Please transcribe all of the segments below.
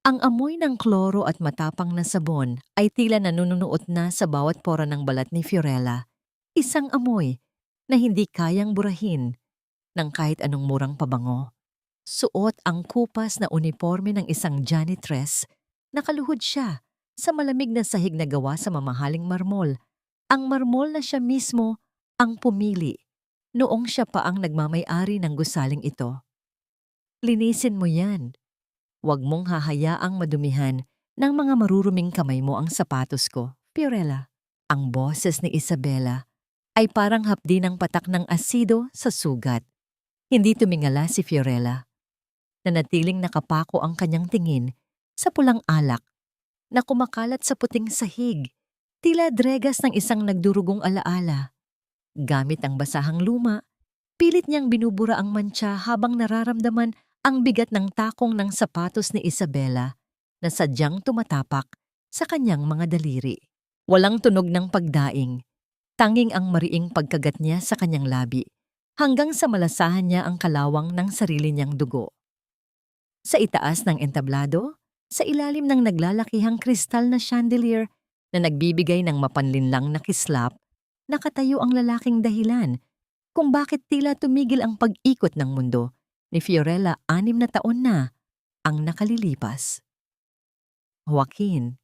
Ang amoy ng kloro at matapang na sabon ay tila nanunuot na sa bawat pora ng balat ni Fiorella. Isang amoy na hindi kayang burahin ng kahit anong murang pabango. Suot ang kupas na uniforme ng isang janitress. Nakaluhod siya sa malamig na sahig na gawa sa mamahaling marmol. Ang marmol na siya mismo ang pumili noong siya pa ang nagmamay-ari ng gusaling ito. Linisin mo yan. Huwag mong hahayaang madumihan ng mga maruruming kamay mo ang sapatos ko, Fiorella. Ang boses ni Isabela ay parang hapdi ng patak ng asido sa sugat. Hindi tumingala si Fiorella. Nanatiling nakapako ang kanyang tingin sa pulang alak na kumakalat sa puting sahig, tila dregas ng isang nagdurugong alaala. Gamit ang basahang luma, pilit niyang binubura ang mantsa habang nararamdaman ang bigat ng takong ng sapatos ni Isabela na sadyang tumatapak sa kanyang mga daliri. Walang tunog ng pagdaing, tanging ang mariing pagkagat niya sa kanyang labi hanggang sa malasahan niya ang kalawang ng sarili niyang dugo. Sa itaas ng entablado, sa ilalim ng naglalakihang kristal na chandelier na nagbibigay ng mapanlinlang na kislap, nakatayo ang lalaking dahilan kung bakit tila tumigil ang pag-ikot ng mundo ni Fiorella 6 na taon na ang nakalilipas. Joaquin,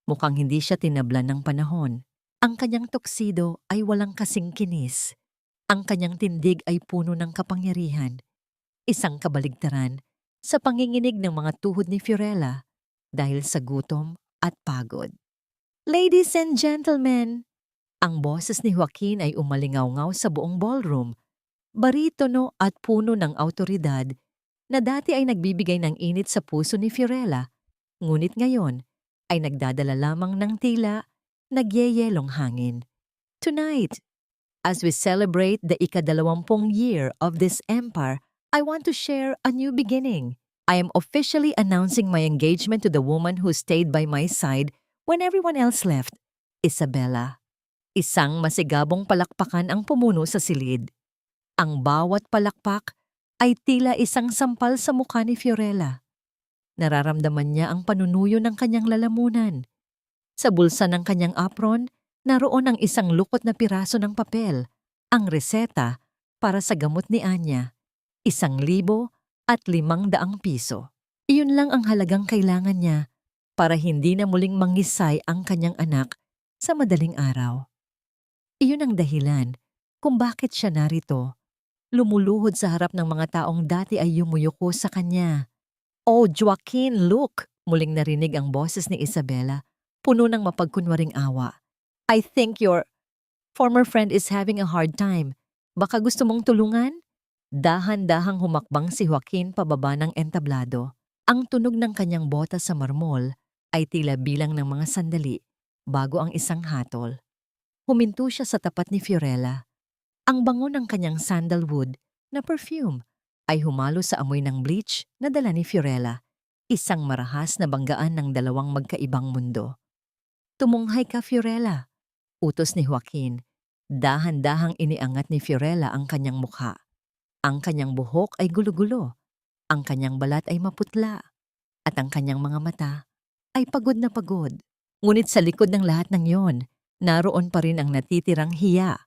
mukhang hindi siya tinablan ng panahon. Ang kanyang tuksido ay walang kasing kinis. Ang kanyang tindig ay puno ng kapangyarihan. Isang kabaligtaran sa panginginig ng mga tuhod ni Fiorella dahil sa gutom at pagod. Ladies and gentlemen, ang boses ni Joaquin ay umalingaw-ngaw sa buong ballroom, baritono at puno ng autoridad na dati ay nagbibigay ng init sa puso ni Fiorella, ngunit ngayon ay nagdadala lamang ng tila nagyeyelong hangin. Tonight, as we celebrate the ika-20 year of this empire, I want to share a new beginning. I am officially announcing my engagement to the woman who stayed by my side when everyone else left, Isabela. Isang masigabong palakpakan ang pumuno sa silid. Ang bawat palakpak ay tila isang sampal sa mukha ni Fiorella. Nararamdaman niya ang panunuyo ng kanyang lalamunan. Sa bulsa ng kanyang apron, naroon ang isang lukot na piraso ng papel, ang reseta para sa gamot ni Anya, 1,500 piso. Iyon lang ang halagang kailangan niya para hindi na muling mangisay ang kanyang anak sa madaling araw. Iyon ang dahilan kung bakit siya narito, lumuluhod sa harap ng mga taong dati ay yumuyuko sa kanya. "Oh, Joaquin, look!" Muling narinig ang boses ni Isabela, puno ng mapagkunwaring awa. "I think your former friend is having a hard time. Baka gusto mong tulungan?" Dahan-dahang humakbang si Joaquin pababa ng entablado. Ang tunog ng kanyang bota sa marmol ay tila bilang ng mga sandali bago ang isang hatol. Huminto siya sa tapat ni Fiorella. Ang bango ng kanyang sandalwood na perfume ay humalo sa amoy ng bleach na dala ni Fiorella, isang marahas na banggaan ng dalawang magkaibang mundo. "Tumunghay ka, Fiorella," utos ni Joaquin. Dahan-dahang iniangat ni Fiorella ang kanyang mukha. Ang kanyang buhok ay gulo-gulo, ang kanyang balat ay maputla, at ang kanyang mga mata ay pagod na pagod. Ngunit sa likod ng lahat ng yon, naroon pa rin ang natitirang hiya.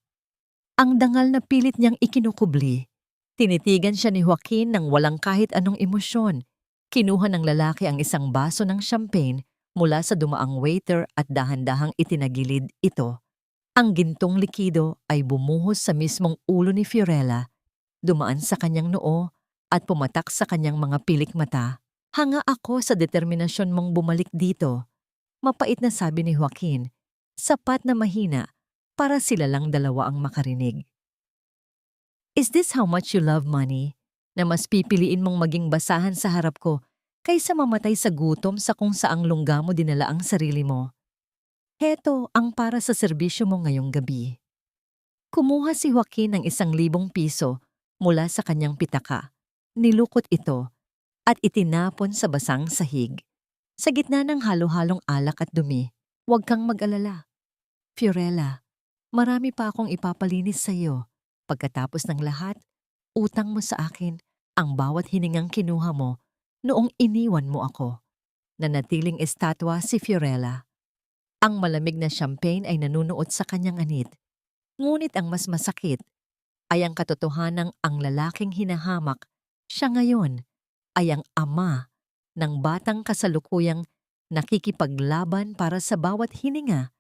Ang dangal na pilit niyang ikinukubli. Tinitigan siya ni Joaquin ng walang kahit anong emosyon. Kinuha ng lalaki ang isang baso ng champagne mula sa dumaang waiter at dahan-dahang itinagilid ito. Ang gintong likido ay bumuhos sa mismong ulo ni Fiorella, dumaan sa kanyang noo at pumatak sa kanyang mga pilik mata. "Hanga ako sa determinasyon mong bumalik dito," mapait na sabi ni Joaquin, sapat na mahina para sila lang dalawa ang makarinig. "Is this how much you love money? Na mas pipiliin mong maging basahan sa harap ko kaysa mamatay sa gutom sa kung saang lungga mo dinala ang sarili mo? Heto ang para sa serbisyo mo ngayong gabi." Kumuha si Joaquin ng 1,000 piso mula sa kanyang pitaka. Nilukot ito at itinapon sa basang sahig. Sa gitna ng halo-halong alak at dumi, "Huwag kang mag-alala, Fiorella. Marami pa akong ipapalinis sa iyo. Pagkatapos ng lahat, utang mo sa akin ang bawat hiningang kinuha mo noong iniwan mo ako." Nanatiling estatwa si Fiorella. Ang malamig na champagne ay nanunuot sa kanyang anit. Ngunit ang mas masakit ay ang katotohanang ang lalaking hinahamak siya ngayon ay ang ama ng batang kasalukuyang nakikipaglaban para sa bawat hininga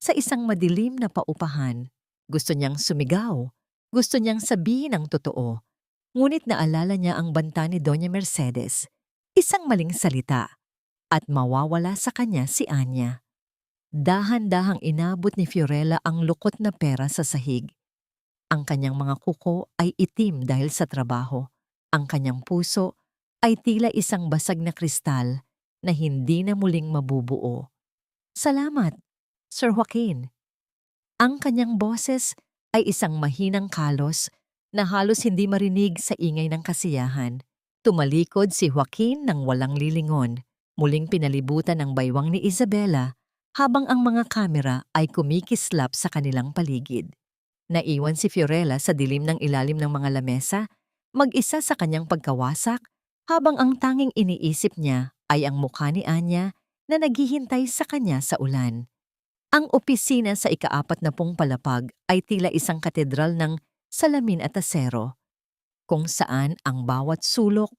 sa isang madilim na paupahan. Gusto niyang sumigaw, gusto niyang sabihin ang totoo, ngunit naalala niya ang banta ni Doña Mercedes, isang maling salita, at mawawala sa kanya si Anya. Dahan-dahang inabot ni Fiorella ang lukot na pera sa sahig. Ang kanyang mga kuko ay itim dahil sa trabaho. Ang kanyang puso ay tila isang basag na kristal na hindi na muling mabubuo. Salamat, Sir Joaquin. Ang kanyang boses ay isang mahinang kalos na halos hindi marinig sa ingay ng kasiyahan. Tumalikod si Joaquin ng walang lilingon, muling pinalibutan ng baywang ni Isabela habang ang mga kamera ay kumikislap sa kanilang paligid. Naiwan si Fiorella sa dilim ng ilalim ng mga lamesa, mag-isa sa kanyang pagkawasak, habang ang tanging iniisip niya ay ang mukha ni Anya na naghihintay sa kanya sa ulan. Ang opisina sa ika-40 palapag ay tila isang katedral ng salamin at asero, kung saan ang bawat sulok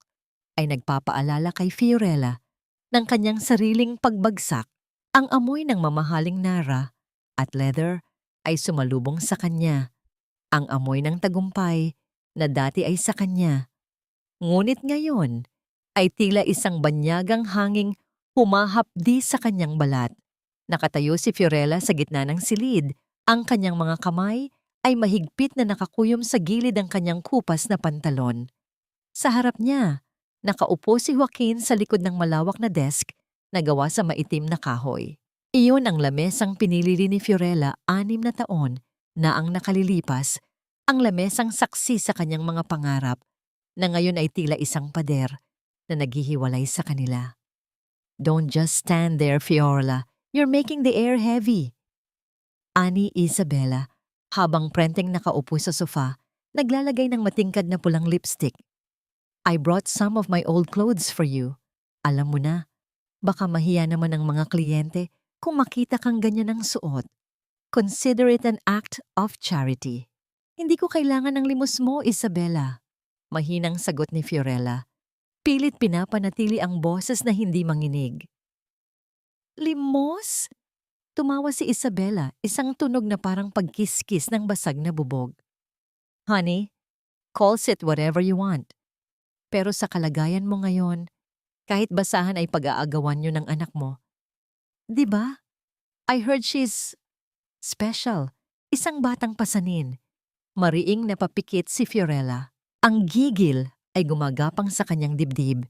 ay nagpapaalala kay Fiorella ng kanyang sariling pagbagsak. Ang amoy ng mamahaling nara at leather ay sumalubong sa kanya. Ang amoy ng tagumpay na dati ay sa kanya. Ngunit ngayon ay tila isang banyagang hanging humahapdi sa kanyang balat. Nakatayo si Fiorella sa gitna ng silid. Ang kanyang mga kamay ay mahigpit na nakakuyom sa gilid ng kanyang kupas na pantalon. Sa harap niya, nakaupo si Joaquin sa likod ng malawak na desk na gawa sa maitim na kahoy. Iyon ang lamesang pinili ni Fiorella 6 na taon na ang nakalilipas, ang lamesang saksi sa kanyang mga pangarap na ngayon ay tila isang pader na naghihiwalay sa kanila. Don't just stand there, Fiorella. You're making the air heavy. Ani Isabela, habang prenteng nakaupo sa sofa, naglalagay ng matingkad na pulang lipstick. I brought some of my old clothes for you. Alam mo na, baka mahiya naman ang mga kliyente kung makita kang ganyan ang suot. Consider it an act of charity. Hindi ko kailangan ng limos mo, Isabela. Mahinang sagot ni Fiorella. Pilit pinapanatili ang boses na hindi manginig. Limos? Tumawa si Isabela, isang tunog na parang pagkiskis ng basag na bubog. Honey, call it whatever you want. Pero sa kalagayan mo ngayon, kahit basahan ay pag-aagawan niyo ng anak mo. Di ba? I heard she's special. Isang batang pasanin. Mariing napapikit si Fiorella. Ang gigil ay gumagapang sa kanyang dibdib.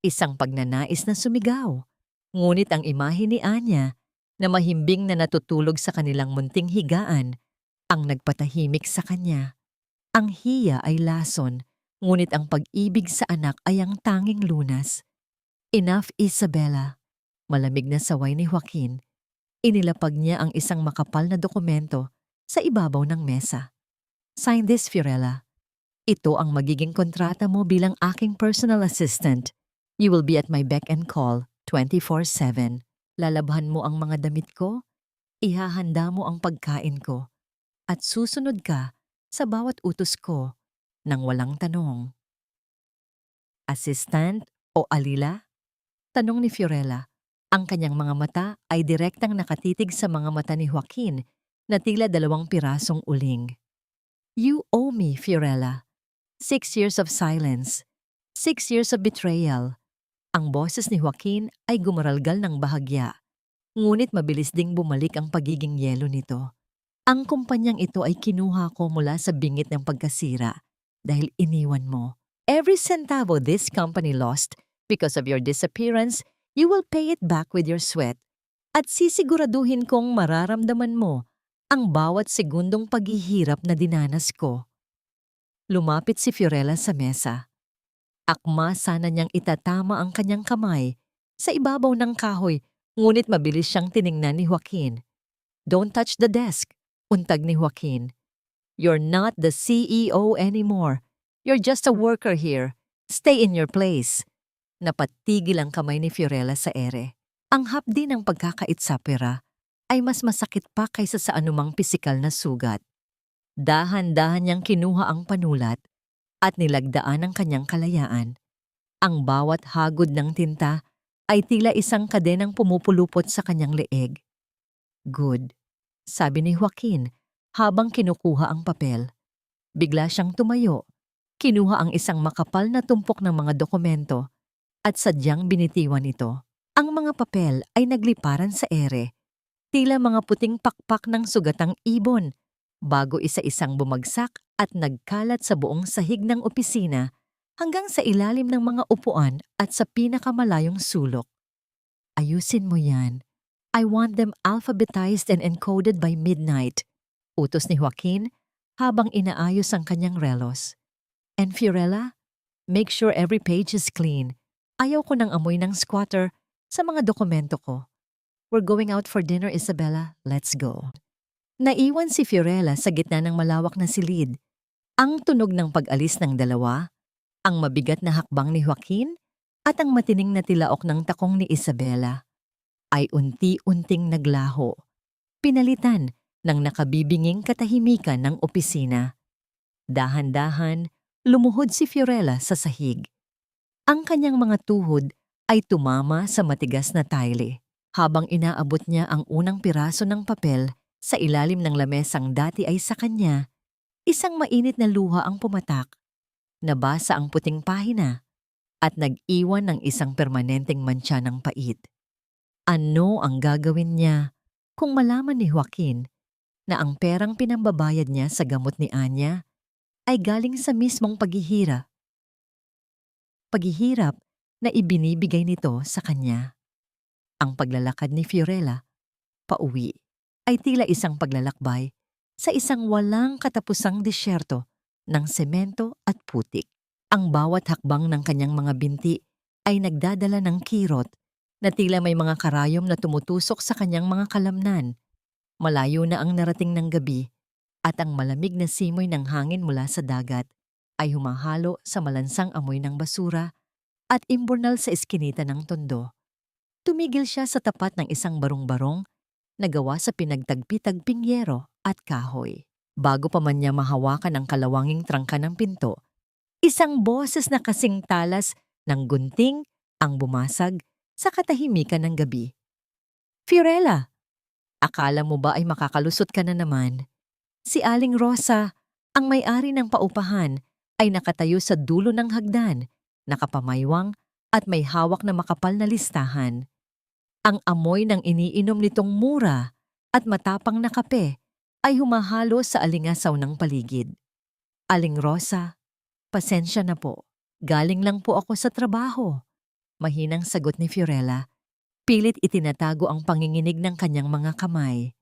Isang pagnanais na sumigaw. Ngunit ang imahe ni Anya na mahimbing na natutulog sa kanilang munting higaan ang nagpatahimik sa kanya. Ang hiya ay lason, ngunit ang pag-ibig sa anak ay ang tanging lunas. Enough, Isabela. Malamig na saway ni Joaquin. Inilapag niya ang isang makapal na dokumento sa ibabaw ng mesa. Sign this, Fiorella. Ito ang magiging kontrata mo bilang aking personal assistant. You will be at my beck and call 24/7. Lalabhan mo ang mga damit ko, ihahanda mo ang pagkain ko, at susunod ka sa bawat utos ko nang walang tanong. Assistant o alila? Tanong ni Fiorella. Ang kanyang mga mata ay direktang nakatitig sa mga mata ni Joaquin na tila 2 pirasong uling. You owe me, Fiorella. 6 years of silence. 6 years of betrayal. Ang boses ni Joaquin ay gumaralgal ng bahagya, ngunit mabilis ding bumalik ang pagiging yelo nito. Ang kumpanyang ito ay kinuha ko mula sa bingit ng pagkasira dahil iniwan mo. Every centavo this company lost because of your disappearance, you will pay it back with your sweat. At sisiguraduhin kong mararamdaman mo ang bawat segundong paghihirap na dinanas ko. Lumapit si Fiorella sa mesa. Akma sana niyang itatama ang kanyang kamay sa ibabaw ng kahoy, ngunit mabilis siyang tiningnan ni Joaquin. Don't touch the desk, untag ni Joaquin. You're not the CEO anymore. You're just a worker here. Stay in your place. Napatigil ang kamay ni Fiorella sa ere. Ang hapdi ng pagkakait sa pera ay mas masakit pa kaysa sa anumang pisikal na sugat. Dahan-dahan niyang kinuha ang panulat at nilagdaan ang kanyang kalayaan. Ang bawat hagod ng tinta ay tila isang kadenang pumupulupot sa kanyang leeg. Good, sabi ni Joaquin habang kinukuha ang papel. Bigla siyang tumayo. Kinuha ang isang makapal na tumpok ng mga dokumento at sadyang binitiwan ito. Ang mga papel ay nagliparan sa ere, tila mga puting pakpak ng sugatang ibon, bago isa-isang bumagsak at nagkalat sa buong sahig ng opisina hanggang sa ilalim ng mga upuan at sa pinakamalayong sulok. Ayusin mo yan. I want them alphabetized and encoded by midnight, utos ni Joaquin habang inaayos ang kanyang relos. And Fiorella, make sure every page is clean. Ayaw ko ng amoy ng squatter sa mga dokumento ko. We're going out for dinner, Isabella. Let's go. Naiwan si Fiorella sa gitna ng malawak na silid. Ang tunog ng pag-alis ng dalawa, ang mabigat na hakbang ni Joaquin, at ang matining na tilaok ng takong ni Isabella ay unti-unting naglaho, pinalitan ng nakabibinging katahimikan ng opisina. Dahan-dahan, lumuhod si Fiorella sa sahig. Ang kanyang mga tuhod ay tumama sa matigas na tile habang inaabot niya ang unang piraso ng papel sa ilalim ng lamesang dati ay sa kanya. Isang mainit na luha ang pumatak. Nabasa ang puting pahina at nag-iwan ng isang permanenteng mantsa ng pait. Ano ang gagawin niya kung malaman ni Joaquin na ang perang pinambabayad niya sa gamot ni Anya ay galing sa mismong paghihirap na ibinibigay nito sa kanya? Ang paglalakad ni Fiorella pauwi ay tila isang paglalakbay sa isang walang katapusang disyerto ng semento at putik. Ang bawat hakbang ng kanyang mga binti ay nagdadala ng kirot na tila may mga karayom na tumutusok sa kanyang mga kalamnan. Malayo na ang narating ng gabi at ang malamig na simoy ng hangin mula sa dagat ay humahalo sa malansang amoy ng basura at imburnal sa eskinita ng tondo. Tumigil siya sa tapat ng isang barong-barong na gawa sa pinagtagpi-tagping yero at kahoy. Bago pa man niya mahawakan ang kalawanging trangka ng pinto, isang boses na kasing talas ng gunting ang bumasag sa katahimikan ng gabi. Fiorella, akala mo ba ay makakalusot ka na naman? Si Aling Rosa, ang may-ari ng paupahan, ay nakatayo sa dulo ng hagdan, nakapamaywang at may hawak na makapal na listahan. Ang amoy ng iniinom nitong mura at matapang na kape ay humahalo sa alingasaw ng paligid. Aling Rosa, pasensya na po. Galing lang po ako sa trabaho. Mahinang sagot ni Fiorella. Pilit itinatago ang panginginig ng kanyang mga kamay.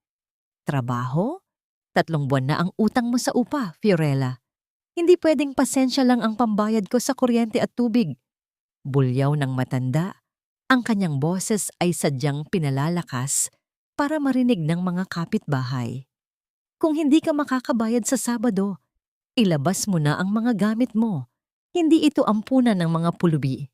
Trabaho? 3 buwan na ang utang mo sa upa, Fiorella. Hindi pwedeng pasensya lang ang pambayad ko sa kuryente at tubig. Bulyaw ng matanda, ang kanyang boses ay sadyang pinalalakas para marinig ng mga kapitbahay. Kung hindi ka makakabayad sa Sabado, ilabas mo na ang mga gamit mo. Hindi ito ampunan ng mga pulubi.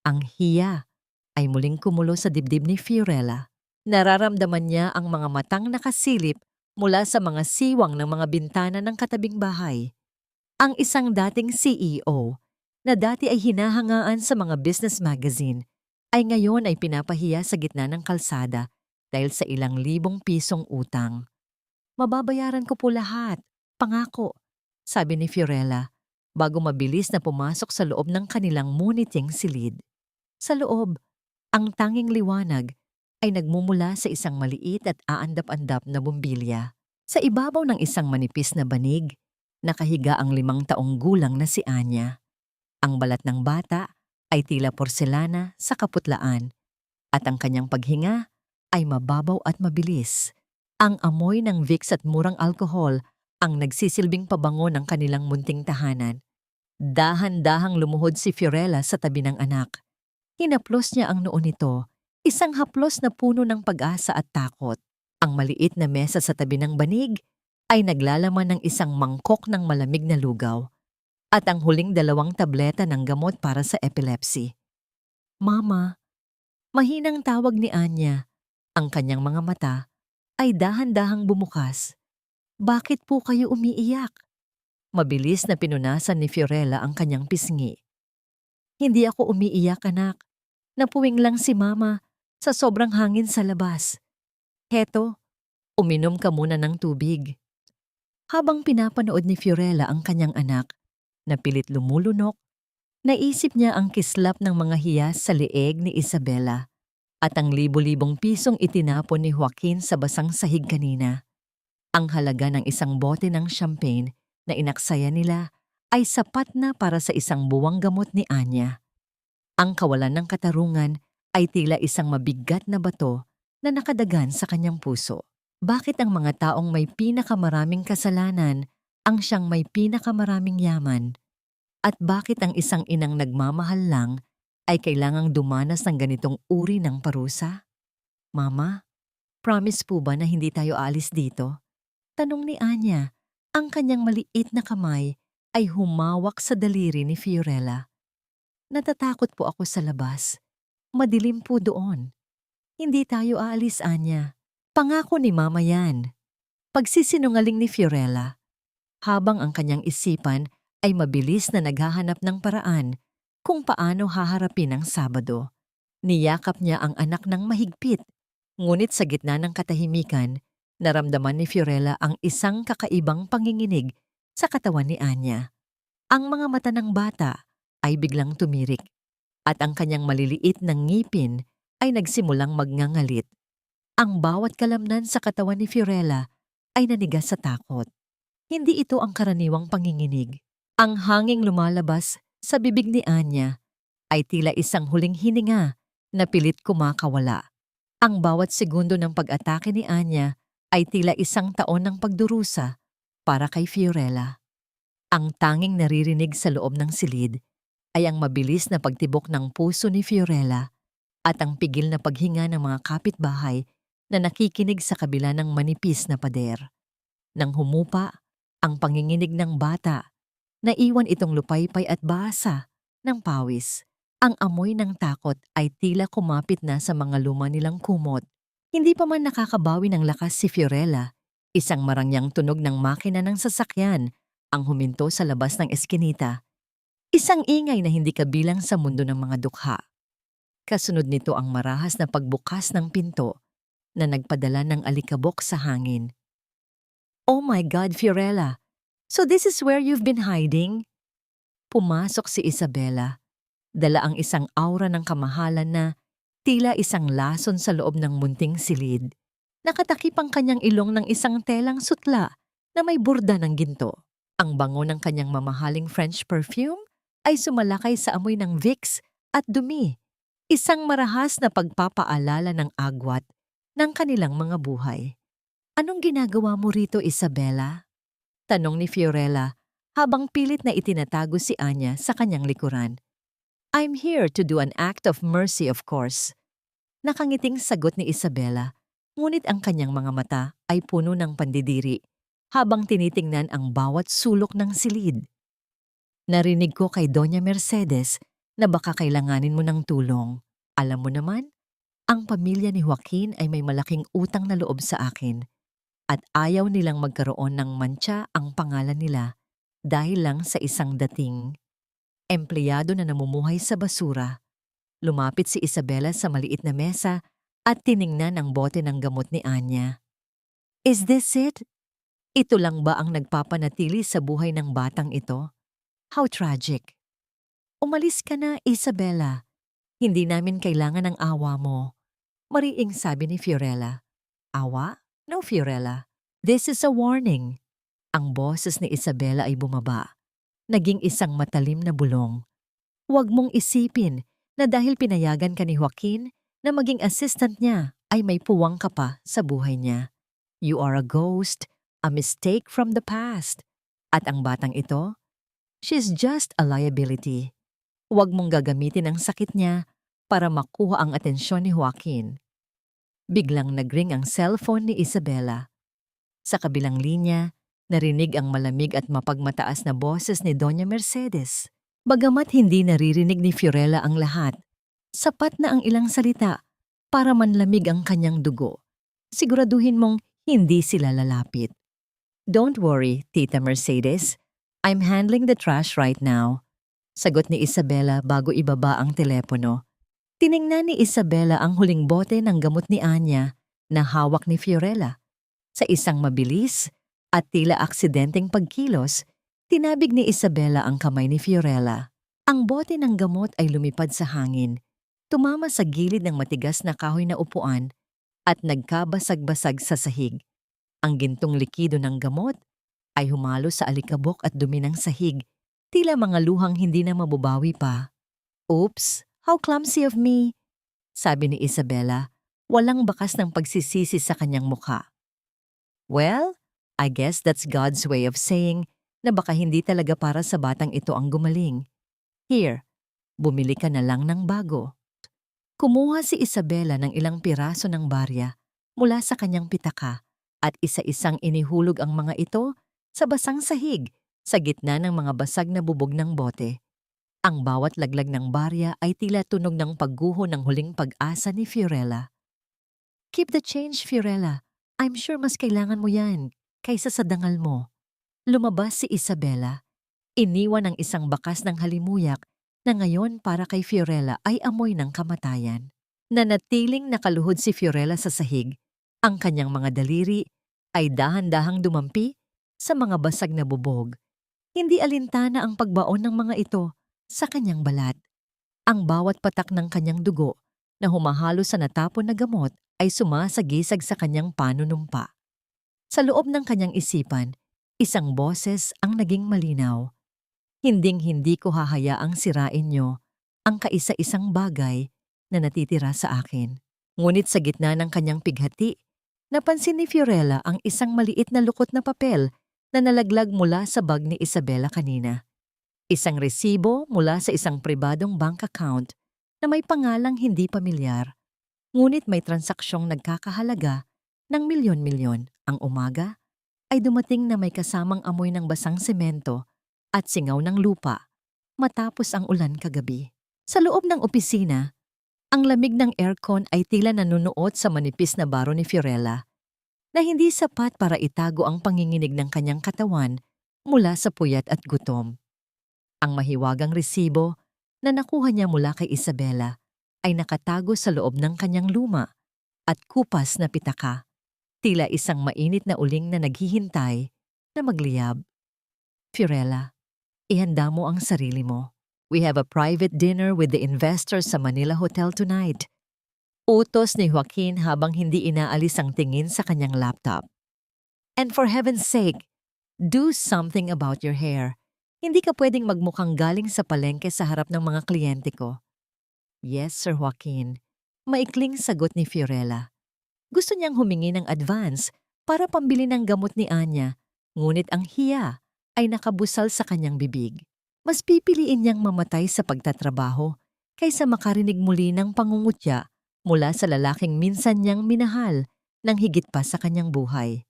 Ang hiya ay muling kumulo sa dibdib ni Fiorella. Nararamdaman niya ang mga matang nakasilip mula sa mga siwang ng mga bintana ng katabing bahay. Ang isang dating CEO na dati ay hinahangaan sa mga business magazine ay ngayon ay pinapahiya sa gitna ng kalsada dahil sa ilang libong pisong utang. Mababayaran ko po lahat, pangako, sabi ni Fiorella bago mabilis na pumasok sa loob ng kanilang muniting silid. Sa loob, ang tanging liwanag ay nagmumula sa isang maliit at aandap-andap na bumbilya. Sa ibabaw ng isang manipis na banig, nakahiga ang 5 taong gulang na si Anya. Ang balat ng bata ay tila porselana sa kaputlaan at ang kanyang paghinga ay mababaw at mabilis. Ang amoy ng Vicks at murang alkohol ang nagsisilbing pabango ng kanilang munting tahanan. Dahan-dahang lumuhod si Fiorella sa tabi ng anak. Hinaplos niya ang noo nito, isang haplos na puno ng pag-asa at takot. Ang maliit na mesa sa tabi ng banig ay naglalaman ng isang mangkok ng malamig na lugaw at ang huling 2 tableta ng gamot para sa epilepsy. Mama, mahinang tawag ni Anya. Ang kanyang mga mata ay dahan-dahang bumukas. Bakit po kayo umiiyak? Mabilis na pinunasan ni Fiorella ang kanyang pisngi. Hindi ako umiiyak, anak. Napuwing lang si Mama sa sobrang hangin sa labas. Heto, uminom ka muna ng tubig. Habang pinapanood ni Fiorella ang kanyang anak, na pilit lumulunok, naisip niya ang kislap ng mga hiyas sa leeg ni Isabela at ang libo-libong pisong itinapon ni Joaquin sa basang sahig kanina. Ang halaga ng isang bote ng champagne na inaksaya nila ay sapat na para sa isang buwang gamot ni Anya. Ang kawalan ng katarungan ay tila isang mabigat na bato na nakadagan sa kanyang puso. Bakit ang mga taong may pinakamaraming kasalanan ang siyang may pinakamaraming yaman? At bakit ang isang inang nagmamahal lang ay kailangang dumanas ng ganitong uri ng parusa? Mama, promise po ba na hindi tayo aalis dito? Tanong ni Anya. Ang kanyang maliit na kamay ay humawak sa daliri ni Fiorella. Natatakot po ako sa labas. Madilim po doon. Hindi tayo aalis, Anya. Pangako ni Mama yan. Pagsisinungaling ni Fiorella, habang ang kanyang isipan ay mabilis na naghahanap ng paraan kung paano haharapin ang Sabado. Niyakap niya ang anak ng mahigpit, ngunit sa gitna ng katahimikan, naramdaman ni Fiorella ang isang kakaibang panginginig sa katawan ni Anya. Ang mga mata ng bata ay biglang tumirik at ang kanyang maliliit na ngipin ay nagsimulang magngangalit. Ang bawat kalamnan sa katawan ni Fiorella ay nanigas sa takot. Hindi ito ang karaniwang panginginig. Ang hanging lumalabas sa bibig ni Anya ay tila isang huling hininga na pilit kumakawala. Ang bawat segundo ng pag-atake ni Anya ay tila isang taon ng pagdurusa para kay Fiorella. Ang tanging naririnig sa loob ng silid ay ang mabilis na pagtibok ng puso ni Fiorella at ang pigil na paghinga ng mga kapitbahay na nakikinig sa kabila ng manipis na pader. Nang humupa ang panginginig ng bata, naiwan itong lupaypay at basa ng pawis. Ang amoy ng takot ay tila kumapit na sa mga luma nilang kumot. Hindi pa man nakakabawi ng lakas si Fiorella, isang marangyang tunog ng makina ng sasakyan ang huminto sa labas ng eskinita. Isang ingay na hindi kabilang sa mundo ng mga dukha. Kasunod nito ang marahas na pagbukas ng pinto na nagpadala ng alikabok sa hangin. Oh my God, Fiorella! So this is where you've been hiding? Pumasok si Isabela. Dala ang isang aura ng kamahalan na tila isang lason sa loob ng munting silid. Nakatakip ang kanyang ilong ng isang telang sutla na may burda ng ginto. Ang bango ng kanyang mamahaling French perfume ay sumalakay sa amoy ng Vicks at dumi. Isang marahas na pagpapaalala ng agwat ng kanilang mga buhay. Anong ginagawa mo rito, Isabela? Tanong ni Fiorella habang pilit na itinatago si Anya sa kanyang likuran. I'm here to do an act of mercy, of course. Nakangiting sagot ni Isabela, ngunit ang kanyang mga mata ay puno ng pandidiri habang tinitingnan ang bawat sulok ng silid. Narinig ko kay Doña Mercedes na baka kailanganin mo ng tulong. Alam mo naman, ang pamilya ni Joaquin ay may malaking utang na loob sa akin at ayaw nilang magkaroon ng mantsa ang pangalan nila dahil lang sa isang dating empleyado na namumuhay sa basura. Lumapit si Isabela sa maliit na mesa at tiningnan ang bote ng gamot ni Anya. Is this it? Ito lang ba ang nagpapanatili sa buhay ng batang ito? How tragic. Umalis ka na, Isabela. Hindi namin kailangan ng awa mo. Mariing sabi ni Fiorella. Awa? No, Fiorella. This is a warning. Ang boses ni Isabela ay bumaba. Naging isang matalim na bulong. Huwag mong isipin na dahil pinayagan ka ni Joaquin na maging assistant niya ay may puwang ka pa sa buhay niya. You are a ghost, a mistake from the past. At ang batang ito, she's just a liability. Huwag mong gagamitin ang sakit niya para makuha ang atensyon ni Joaquin. Biglang nagring ang cellphone ni Isabela. Sa kabilang linya, narinig ang malamig at mapagmataas na boses ni Doña Mercedes. Bagamat hindi naririnig ni Fiorella ang lahat, Sapat na ang ilang salita para manlamig ang kanyang dugo. Siguraduhin mong hindi sila lalapit. Don't worry, Tita Mercedes. I'm handling the trash right now. Sagot ni Isabela bago ibaba ang telepono. Tiningnan ni Isabela ang huling bote ng gamot ni Anya na hawak ni Fiorella. Sa isang mabilis at tila aksidenteng pagkilos, tinabig ni Isabela ang kamay ni Fiorella. Ang bote ng gamot ay lumipad sa hangin, tumama sa gilid ng matigas na kahoy na upuan at nagkabasag-basag sa sahig. Ang gintong likido ng gamot ay humalo sa alikabok at dumi ng sahig, tila mga luhang hindi na mabubawi pa. Oops, how clumsy of me, sabi ni Isabela, walang bakas ng pagsisisi sa kanyang mukha. Well, I guess that's God's way of saying na baka hindi talaga para sa batang ito ang gumaling. Here, bumili ka na lang ng bago. Kumuha si Isabela ng ilang piraso ng barya mula sa kanyang pitaka at isa-isang inihulog ang mga ito sa basang sahig sa gitna ng mga basag na bubog ng bote. Ang bawat laglag ng barya ay tila tunog ng pagguho ng huling pag-asa ni Fiorella. Keep the change, Fiorella. I'm sure mas kailangan mo yan kaysa sa dangal mo. Lumabas si Isabela. Iniwan ang isang bakas ng halimuyak na ngayon para kay Fiorella ay amoy ng kamatayan. Nanatiling nakaluhod si Fiorella sa sahig. Ang kanyang mga daliri ay dahan-dahang dumampi sa mga basag na bubog. Hindi alintana ang pagbaon ng mga ito sa kanyang balat. Ang bawat patak ng kanyang dugo na humahalo sa natapon na gamot ay sumasagisag sa kanyang panunumpa. Sa loob ng kanyang isipan, isang boses ang naging malinaw. Hinding-hindi ko hahayaang sirain niyo ang kaisa-isang bagay na natitira sa akin. Ngunit sa gitna ng kanyang pighati, napansin ni Fiorella ang isang maliit na lukot na papel na nalaglag mula sa bag ni Isabela kanina. Isang resibo mula sa isang pribadong bank account na may pangalang hindi pamilyar, ngunit may transaksyong nagkakahalaga ng milyon-milyon. Ang umaga ay dumating na may kasamang amoy ng basang semento at singaw ng lupa matapos ang ulan kagabi. Sa loob ng opisina, ang lamig ng aircon ay tila nanunuot sa manipis na baro ni Fiorella na hindi sapat para itago ang panginginig ng kanyang katawan mula sa puyat at gutom. Ang mahiwagang resibo na nakuha niya mula kay Isabela ay nakatago sa loob ng kanyang luma at kupas na pitaka, tila isang mainit na uling na naghihintay na magliyab. Fiorella, ihanda mo ang sarili mo. We have a private dinner with the investors sa Manila Hotel tonight. Utos ni Joaquin habang hindi inaalis ang tingin sa kanyang laptop. And for heaven's sake, do something about your hair. Hindi ka pwedeng magmukhang galing sa palengke sa harap ng mga kliyente ko. Yes, Sir Joaquin. Maikling sagot ni Fiorella. Gusto niyang humingi ng advance para pambili ng gamot ni Anya, ngunit ang hiya ay nakabusal sa kanyang bibig. Mas pipiliin niyang mamatay sa pagtatrabaho kaysa makarinig muli ng pangungutya mula sa lalaking minsan niyang minahal ng higit pa sa kanyang buhay.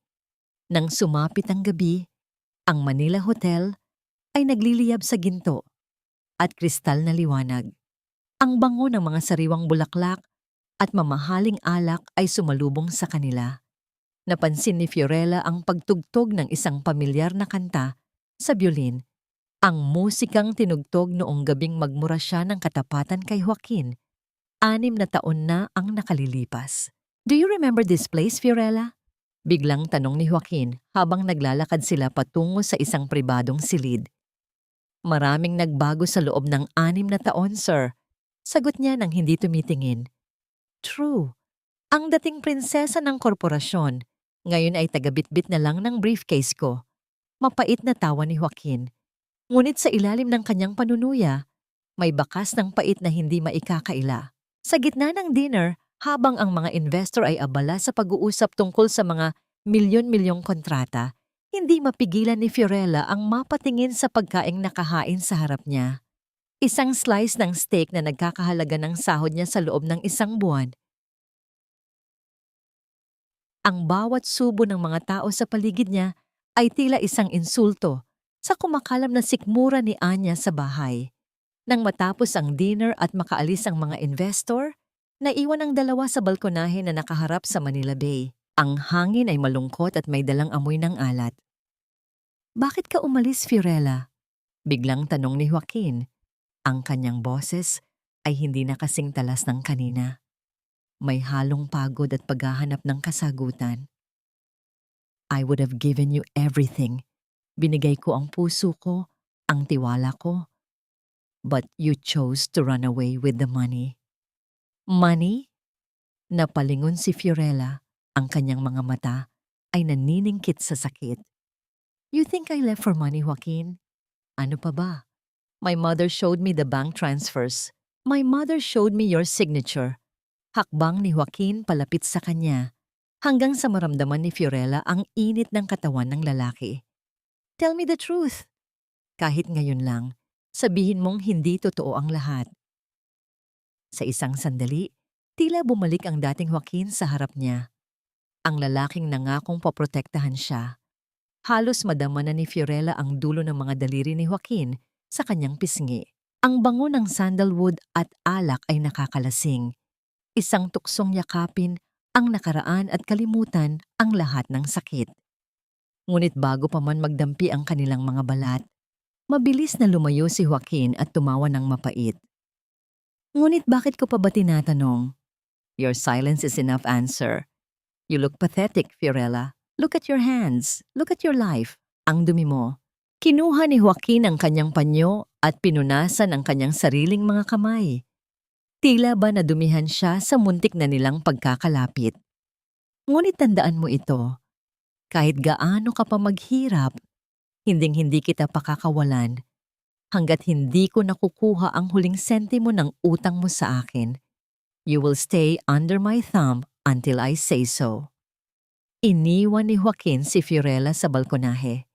Nang sumapit ang gabi, ang Manila Hotel ay nagliliyab sa ginto at kristal na liwanag. Ang bango ng mga sariwang bulaklak at mamahaling alak ay sumalubong sa kanila. Napansin ni Fiorella ang pagtugtog ng isang pamilyar na kanta sa biolin, ang musikang tinugtog noong gabing magmura siya ng katapatan kay Joaquin. 6 na taon na ang nakalilipas. Do you remember this place, Fiorella? Biglang tanong ni Joaquin habang naglalakad sila patungo sa isang pribadong silid. Maraming nagbago sa loob ng 6 na taon, sir. Sagot niya nang hindi tumitingin. True. Ang dating prinsesa ng korporasyon, ngayon ay tagabitbit na lang ng briefcase ko. Mapait na tawa ni Joaquin. Ngunit sa ilalim ng kanyang panunuya, may bakas ng pait na hindi maikakaila. Sa gitna ng dinner, habang ang mga investor ay abala sa pag-uusap tungkol sa mga milyon-milyong kontrata, hindi mapigilan ni Fiorella ang mapatingin sa pagkaing nakahain sa harap niya. Isang slice ng steak na nagkakahalaga ng sahod niya sa loob ng 1 buwan. Ang bawat subo ng mga tao sa paligid niya ay tila isang insulto sa kumakalam na sikmura ni Anya sa bahay. Nang matapos ang dinner at makaalis ang mga investor, naiwan ang dalawa sa balkonahe na nakaharap sa Manila Bay. Ang hangin ay malungkot at may dalang amoy ng alat. "Bakit ka umalis, Fiorella?" Biglang tanong ni Joaquin. Ang kanyang boses ay hindi na kasing talas ng kanina. May halong pagod at paghahanap ng kasagutan. "I would have given you everything. Binigay ko ang puso ko, ang tiwala ko. But you chose to run away with the money." "Money?" Napalingon si Fiorella. Ang kanyang mga mata ay naniningkit sa sakit. "You think I left for money, Joaquin? Ano pa ba? My mother showed me the bank transfers. My mother showed me your signature." Hakbang ni Joaquin palapit sa kanya, hanggang sa maramdaman ni Fiorella ang init ng katawan ng lalaki. "Tell me the truth. Kahit ngayon lang, sabihin mong hindi totoo ang lahat." Sa isang sandali, tila bumalik ang dating Joaquin sa harap niya. Ang lalaking nangakong poprotektahan siya. Halos madama na ni Fiorella ang dulo ng mga daliri ni Joaquin sa kanyang pisngi. Ang bango ng sandalwood at alak ay nakakalasing. Isang tuksong yakapin ang nakaraan at kalimutan ang lahat ng sakit. Ngunit bago pa man magdampi ang kanilang mga balat, mabilis na lumayo si Joaquin at tumawa ng mapait. "Ngunit bakit ko pa ba tinatanong? Your silence is enough answer. You look pathetic, Fiorella. Look at your hands. Look at your life. Ang dumi mo." Kinuha ni Joaquin ang kanyang panyo at pinunasan ang kanyang sariling mga kamay. Tila ba nadumihan siya sa muntik na nilang pagkakalapit. "Ngunit tandaan mo ito, kahit gaano ka pa maghirap, hinding-hindi kita pakakawalan hanggat hindi ko nakukuha ang huling sentimo ng utang mo sa akin. You will stay under my thumb until I say so." Iniwan ni Joaquin si Fiorella sa balkonahe.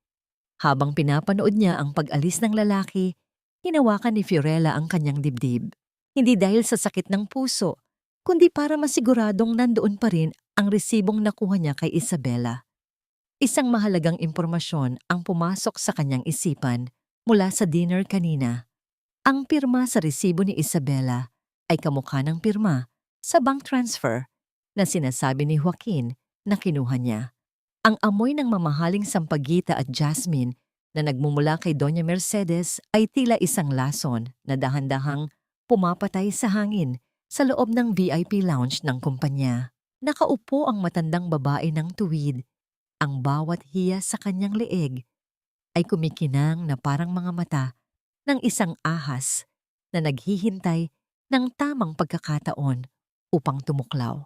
Habang pinapanood niya ang pag-alis ng lalaki, hinawakan ni Fiorella ang kanyang dibdib. Hindi dahil sa sakit ng puso, kundi para masiguradong nandoon pa rin ang resibong nakuha niya kay Isabela. Isang mahalagang impormasyon ang pumasok sa kanyang isipan mula sa dinner kanina. Ang pirma sa resibo ni Isabela ay kamukha ng pirma sa bank transfer na sinasabi ni Joaquin na kinuha niya. Ang amoy ng mamahaling sampagita at jasmine na nagmumula kay Doña Mercedes ay tila isang lason na dahan-dahang pumapatay sa hangin sa loob ng VIP lounge ng kumpanya. Nakaupo ang matandang babae ng tuwid. Ang bawat hiya sa kanyang leeg ay kumikinang na parang mga mata ng isang ahas na naghihintay ng tamang pagkakataon upang tumuklaw.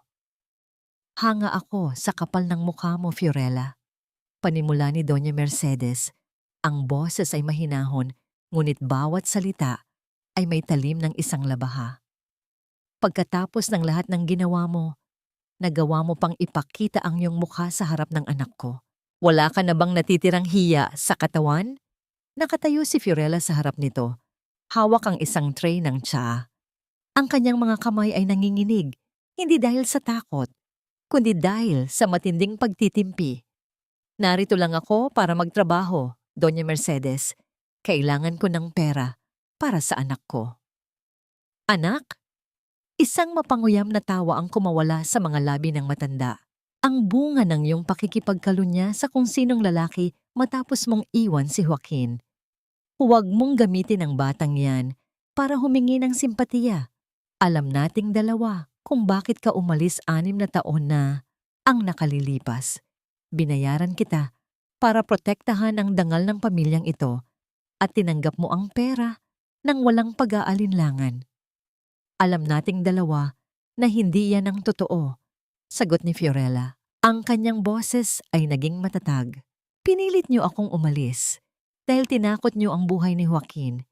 "Hanga ako sa kapal ng mukha mo, Fiorella." Panimula ni Doña Mercedes. Ang boses ay mahinahon, ngunit bawat salita ay may talim ng isang labaha. "Pagkatapos ng lahat ng ginawa mo, nagawa mo pang ipakita ang iyong mukha sa harap ng anak ko. Wala ka na bang natitirang hiya sa katawan?" Nakatayo si Fiorella sa harap nito. Hawak ang isang tray ng tsaa. Ang kanyang mga kamay ay nanginginig, hindi dahil sa takot, kundi dahil sa matinding pagtitimpi. "Narito lang ako para magtrabaho, Doña Mercedes. Kailangan ko ng pera para sa anak ko." "Anak?" Isang mapanguyam na tawa ang kumawala sa mga labi ng matanda. Ang bunga ng iyong pakikipagkalunya sa kung sinong lalaki matapos mong iwan si Joaquin. Huwag mong gamitin ang batang yan para humingi ng simpatiya. Alam nating dalawa kung bakit ka umalis 6 na taon na ang nakalilipas. Binayaran kita para protektahan ang dangal ng pamilyang ito at tinanggap mo ang pera nang walang pag-aalinlangan. Alam nating dalawa na hindi yan ang totoo, sagot ni Fiorella. Ang kanyang boses ay naging matatag. "Pinilit niyo akong umalis dahil tinakot niyo ang buhay ni Joaquin.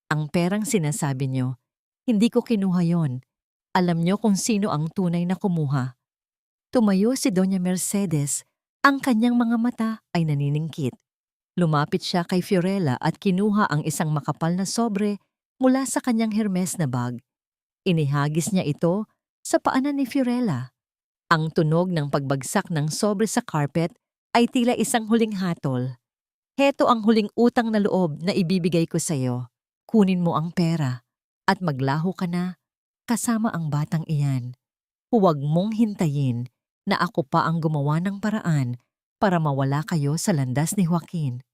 Ang perang sinasabi niyo, hindi ko kinuha yon. Alam niyo kung sino ang tunay na kumuha." Tumayo si Doña Mercedes. Ang kanyang mga mata ay naniningkit. Lumapit siya kay Fiorella at kinuha ang isang makapal na sobre mula sa kanyang Hermes na bag. Inihagis niya ito sa paanan ni Fiorella. Ang tunog ng pagbagsak ng sobre sa carpet ay tila isang huling hatol. "Heto ang huling utang na loob na ibibigay ko sa iyo. Kunin mo ang pera. at maglaho ka na kasama ang batang iyan. Huwag mong hintayin na ako pa ang gumawa ng paraan para mawala kayo sa landas ni Joaquin.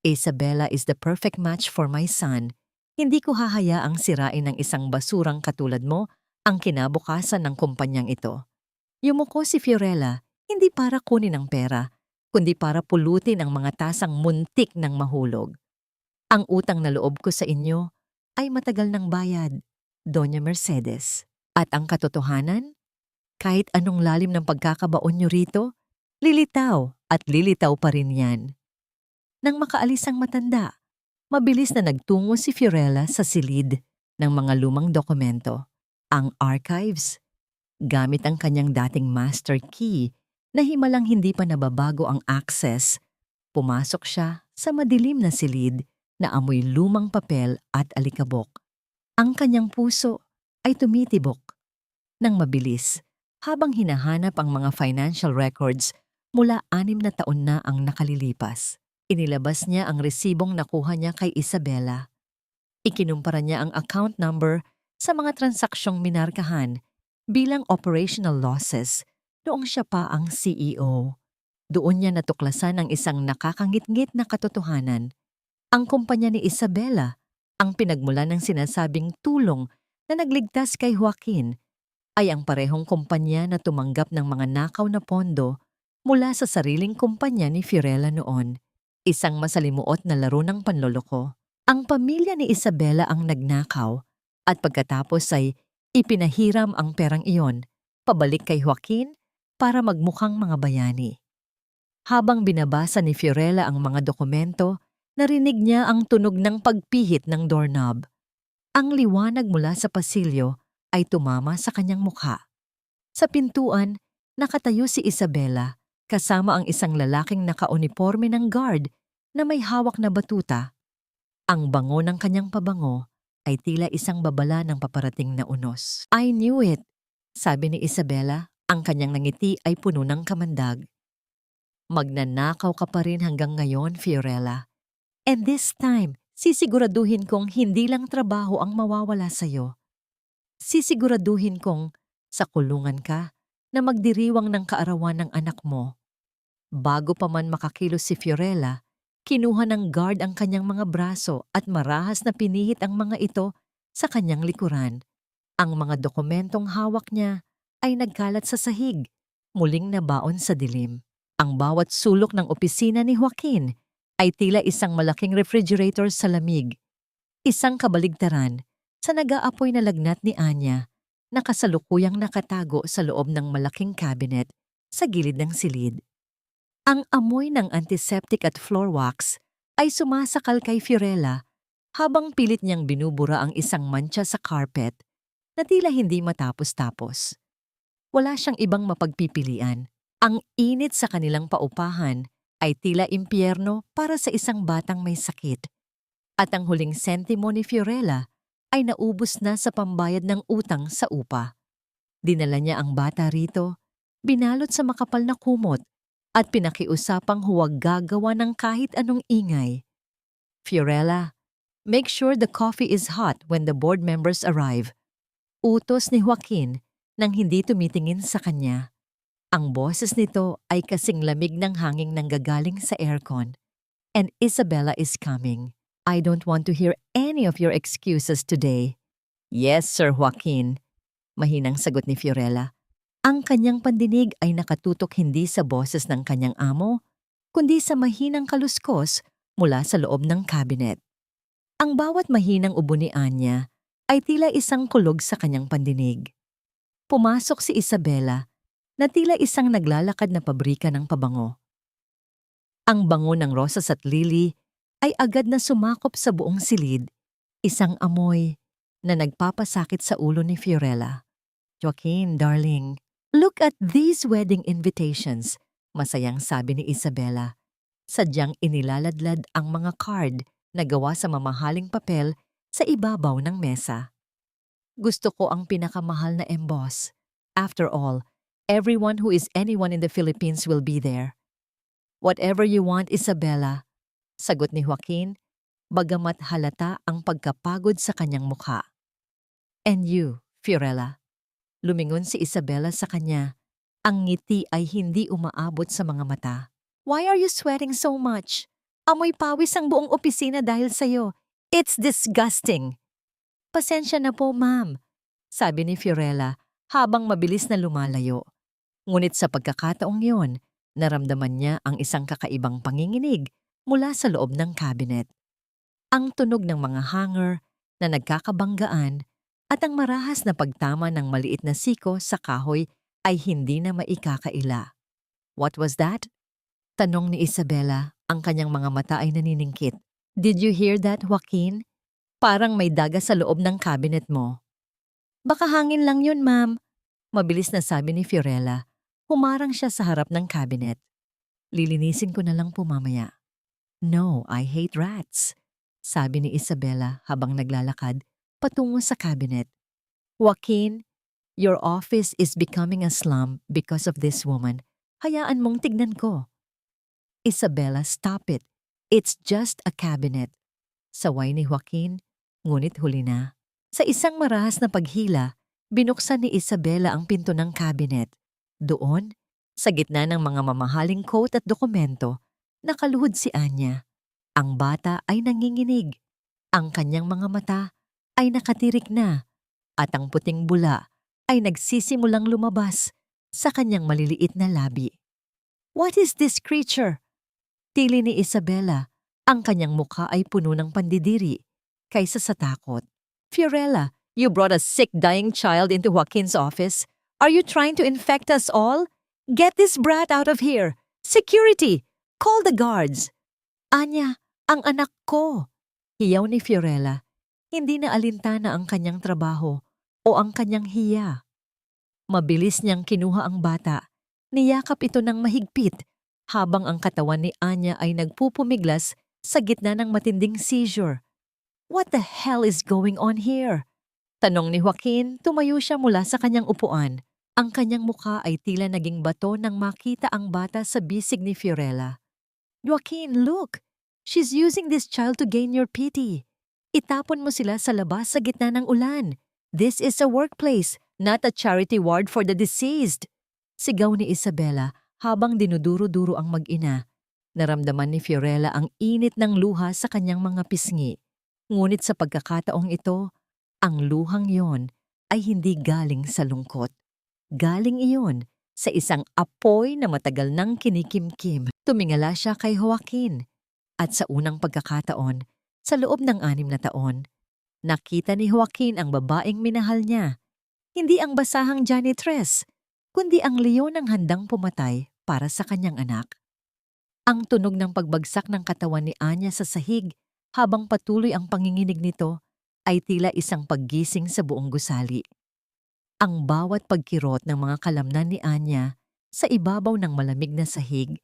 Isabella is the perfect match for my son. Hindi ko hahayaang sirain ng isang basurang katulad mo ang kinabukasan ng kumpanyang ito. Yumuko si Fiorella, hindi para kunin ang pera, kundi para pulutin ang mga tasang muntik ng mahulog. Ang utang na loob ko sa inyo ay matagal ng bayad, Doña Mercedes. At ang katotohanan? Kahit anong lalim ng pagkakabaon nyo rito, lilitaw at lilitaw pa rin yan. Nang makaalis ang matanda, mabilis na nagtungo si Fiorella sa silid ng mga lumang dokumento, ang archives. Gamit ang kanyang dating master key na himalang hindi pa nababago ang access, pumasok siya sa madilim na silid na amoy lumang papel at alikabok. Ang kanyang puso ay tumitibok ng mabilis habang hinahanap ang mga financial records mula 6 na taon na ang nakalilipas. Inilabas niya ang resibong nakuha niya kay Isabella. Ikinumpara niya ang account number sa mga transaksyong minarkahan bilang operational losses noong siya pa ang CEO. Doon niya natuklasan ang isang nakakangit-ngit na katotohanan. Ang kumpanya ni Isabella ang pinagmulan ng sinasabing tulong na nagligtas kay Joaquin ay ang parehong kumpanya na tumanggap ng mga nakaw na pondo mula sa sariling kumpanya ni Fiorella noon. Isang masalimuot na laro ng panloloko. Ang pamilya ni Isabella ang nagnakaw at pagkatapos ay ipinahiram ang perang iyon pabalik kay Joaquin para magmukhang mga bayani. Habang binabasa ni Fiorella ang mga dokumento, narinig niya ang tunog ng pagpihit ng doorknob. Ang liwanag mula sa pasilyo ay tumama sa kanyang mukha. Sa pintuan, nakatayo si Isabella kasama ang isang lalaking nakauniporme ng guard na may hawak na batuta. Ang bango ng kanyang pabango ay tila isang babala ng paparating na unos. "I knew it," sabi ni Isabella. Ang kanyang ngiti ay puno ng kamandag. "Magnanakaw ka pa rin hanggang ngayon, Fiorella. And this time, sisiguraduhin kong hindi lang trabaho ang mawawala sa'yo. Sisiguraduhin kong sa kulungan ka na magdiriwang ng kaarawan ng anak mo." Bago pa man makakilos si Fiorella, kinuha ng guard ang kanyang mga braso at marahas na pinihit ang mga ito sa kanyang likuran. Ang mga dokumentong hawak niya ay nagkalat sa sahig, muling nabaon sa dilim. Ang bawat sulok ng opisina ni Joaquin ay tila isang malaking refrigerator sa lamig. Isang kabaligtaran sa nag-aapoy na lagnat ni Anya na kasalukuyang nakatago sa loob ng malaking cabinet sa gilid ng silid. Ang amoy ng antiseptic at floor wax ay sumasakal kay Fiorella habang pilit niyang binubura ang isang mantsa sa carpet na tila hindi matapos-tapos. Wala siyang ibang mapagpipilian. Ang init sa kanilang paupahan ay tila impyerno para sa isang batang may sakit. At ang huling sentimo ni Fiorella ay naubos na sa pambayad ng utang sa upa. Dinala niya ang bata rito, binalot sa makapal na kumot, at pinakiusapang huwag gagawa ng kahit anong ingay. "Fiorella, make sure the coffee is hot when the board members arrive." Utos ni Joaquin nang hindi tumitingin sa kanya. Ang boses nito ay kasing lamig ng hanging nanggagaling sa aircon. "And Isabella is coming. I don't want to hear any of your excuses today." "Yes, Sir Joaquin," mahinang sagot ni Fiorella. Ang kanyang pandinig ay nakatutok hindi sa boses ng kanyang amo, kundi sa mahinang kaluskos mula sa loob ng cabinet. Ang bawat mahinang ubo ni Anya ay tila isang kulog sa kanyang pandinig. Pumasok si Isabella na tila isang naglalakad na pabrika ng pabango. Ang bango ng rosas at lily ay agad na sumakop sa buong silid, isang amoy na nagpapasakit sa ulo ni Fiorella. "Joaquin, darling, look at these wedding invitations," masayang sabi ni Isabella. Sadyang inilaladlad ang mga card na gawa sa mamahaling papel sa ibabaw ng mesa. "Gusto ko ang pinakamahal na emboss. After all, everyone who is anyone in the Philippines will be there." "Whatever you want, Isabella," sagot ni Joaquin, bagamat halata ang pagkapagod sa kanyang mukha. "And you, Fiorella?" Lumingon si Isabela sa kanya. Ang ngiti ay hindi umaabot sa mga mata. "Why are you sweating so much? Amoy pawis ang buong opisina dahil sa'yo. It's disgusting." "Pasensya na po, ma'am," sabi ni Fiorella habang mabilis na lumalayo. Ngunit sa pagkakataong yon, naramdaman niya ang isang kakaibang panginginig mula sa loob ng cabinet. Ang tunog ng mga hanger na nagkakabanggaan at ang marahas na pagtama ng maliit na siko sa kahoy ay hindi na maikakaila. "What was that?" tanong ni Isabela, ang kanyang mga mata ay naniningkit. "Did you hear that, Joaquin? Parang may daga sa loob ng cabinet mo." "Baka hangin lang yun, ma'am," mabilis na sabi ni Fiorella. Humarang siya sa harap ng cabinet. "Lilinisin ko na lang po mamaya." "No, I hate rats," sabi ni Isabela habang naglalakad patungo sa cabinet. "Joaquin, your office is becoming a slum because of this woman. Hayaan mong tignan ko." "Isabela, stop it. It's just a cabinet." Saway ni Joaquin, ngunit huli na. Sa isang marahas na paghila, binuksan ni Isabela ang pinto ng cabinet. Doon, sa gitna ng mga mamahaling coat at dokumento, nakaluhod si Anya. Ang bata ay nanginginig. Ang kanyang mga mata ay nakatirik na at ang puting bula ay nagsisimulang lumabas sa kanyang maliliit na labi. "What is this creature?" Tili ni Isabela. Ang kanyang mukha ay puno ng pandidiri kaysa sa takot. "Fiorella, you brought a sick dying child into Joaquin's office. Are you trying to infect us all? Get this brat out of here! Security! Call the guards!" "Anya, ang anak ko!" Hiyaw ni Fiorella. Hindi na alintana ang kanyang trabaho o ang kanyang hiya. Mabilis niyang kinuha ang bata. Niyakap ito ng mahigpit habang ang katawan ni Anya ay nagpupumiglas sa gitna ng matinding seizure. "What the hell is going on here?" tanong ni Joaquin. Tumayo siya mula sa kanyang upuan. Ang kanyang mukha ay tila naging bato nang makita ang bata sa bisig ni Fiorella. "Joaquin, look! She's using this child to gain your pity. Itapon mo sila sa labas sa gitna ng ulan. This is a workplace, not a charity ward for the deceased." Sigaw ni Isabela habang dinuduro-duro ang mag-ina. Naramdaman ni Fiorella ang init ng luha sa kanyang mga pisngi. Ngunit sa pagkakataong ito, ang luhang yon ay hindi galing sa lungkot. Galing iyon sa isang apoy na matagal nang kinikimkim. Tumingala siya kay Joaquin. At sa unang pagkakataon, sa loob ng 6 na taon, nakita ni Joaquin ang babaeng minahal niya. Hindi ang basahang janitress, kundi ang leon ang handang pumatay para sa kanyang anak. Ang tunog ng pagbagsak ng katawan ni Anya sa sahig habang patuloy ang panginginig nito ay tila isang paggising sa buong gusali. Ang bawat pagkirot ng mga kalamnan ni Anya sa ibabaw ng malamig na sahig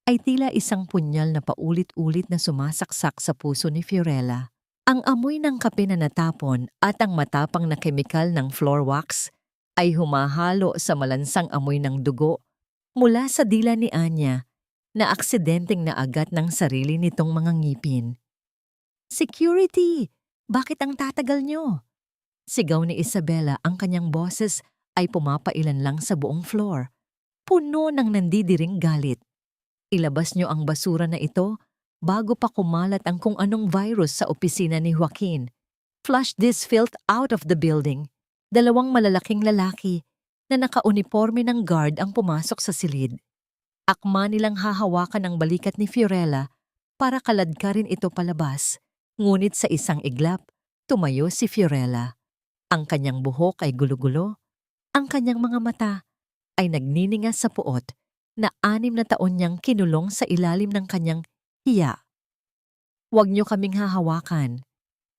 ay tila isang punyal na paulit-ulit na sumasaksak sa puso ni Fiorella. Ang amoy ng kape na natapon at ang matapang na kemikal ng floor wax ay humahalo sa malansang amoy ng dugo mula sa dila ni Anya na aksidenteng naagat ng sarili nitong mga ngipin. "Security! Bakit ang tatagal nyo?" Sigaw ni Isabela. Ang kanyang boses ay pumapailan lang sa buong floor. Puno ng nandidiring galit. "Ilabas nyo ang basura na ito bago pa kumalat ang kung anong virus sa opisina ni Joaquin. Flush this filth out of the building." 2 malalaking lalaki na nakauniporme ng guard ang pumasok sa silid. Akma nilang hahawakan ang balikat ni Fiorella para kaladkarin ito palabas. Ngunit sa isang iglap, tumayo si Fiorella. Ang kanyang buhok ay gulo-gulo. Ang kanyang mga mata ay nagniningas sa puot na 6 na taon niyang kinulong sa ilalim ng kanyang hiya. "Huwag niyo kaming hahawakan."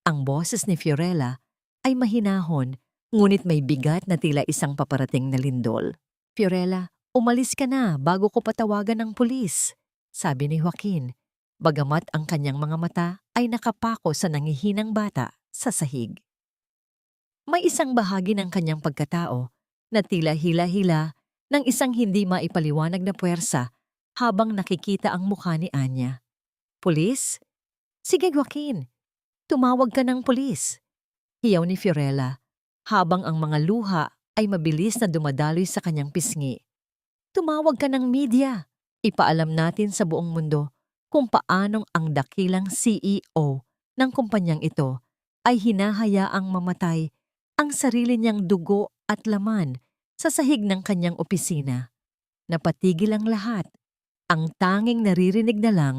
Ang boses ni Fiorella ay mahinahon, ngunit may bigat na tila isang paparating na lindol. "Fiorella, umalis ka na bago ko patawagan ng pulis," sabi ni Joaquin, bagamat ang kanyang mga mata ay nakapako sa nangihinang bata sa sahig. May isang bahagi ng kanyang pagkatao na tila hila-hila ng isang hindi maipaliwanag na puwersa habang nakikita ang mukha ni Anya. "Pulis? Sige, Joaquin, Tumawag ka ng pulis. Hiyaw ni Fiorella, habang ang mga luha ay mabilis na dumadaloy sa kanyang pisngi. Tumawag ka ng media. Ipaalam natin sa buong mundo kung paanong ang dakilang CEO ng kumpanyang ito ay hinahayaang mamatay ang sarili niyang dugo at laman sa sahig ng kanyang opisina. Napatigil ang lahat. Ang tanging naririnig na lang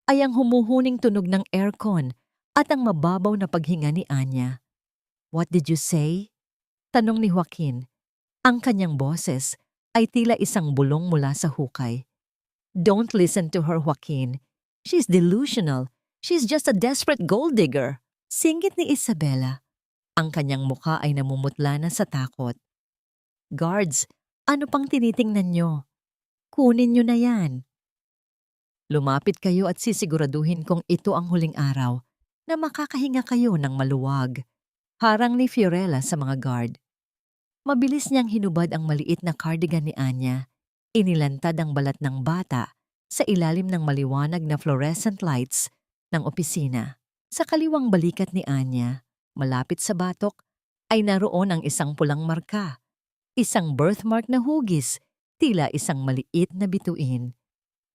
ay ang humuhuning tunog ng aircon at ang mababaw na paghinga ni Anya. "What did you say?" Tanong ni Joaquin. Ang kanyang boses ay tila isang bulong mula sa hukay. "Don't listen to her, Joaquin. She's delusional. She's just a desperate gold digger." Singgit ni Isabela. Ang kanyang mukha ay namumutla na sa takot. "Guards, ano pang tinitingnan nyo? Kunin nyo na yan." Lumapit kayo at sisiguraduhin kong ito ang huling araw na makakahinga kayo ng maluwag. Harang ni Fiorella sa mga guard. Mabilis niyang hinubad ang maliit na cardigan ni Anya. Inilantad ang balat ng bata sa ilalim ng maliwanag na fluorescent lights ng opisina. Sa kaliwang balikat ni Anya, malapit sa batok, ay naroon ang isang pulang marka. Isang birthmark na hugis, tila isang maliit na bituin.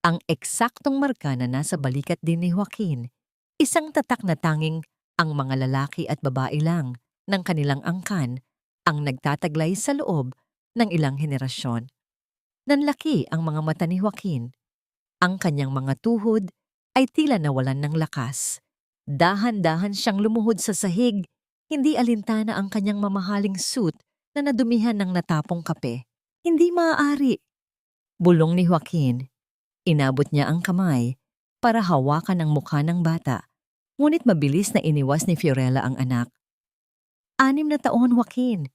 Ang eksaktong marka na nasa balikat din ni Joaquin. Isang tatak na tanging ang mga lalaki at babae lang ng kanilang angkan ang nagtataglay sa loob ng ilang henerasyon. Nanlaki ang mga mata ni Joaquin. Ang kanyang mga tuhod ay tila nawalan ng lakas. Dahan-dahan siyang lumuhod sa sahig, hindi alintana ang kanyang mamahaling suit na nadumihan ng natapong kape. "Hindi maaari." Bulong ni Joaquin. Inabot niya ang kamay para hawakan ang mukha ng bata, ngunit mabilis na iniwas ni Fiorella ang anak. 6 na taon, Joaquin.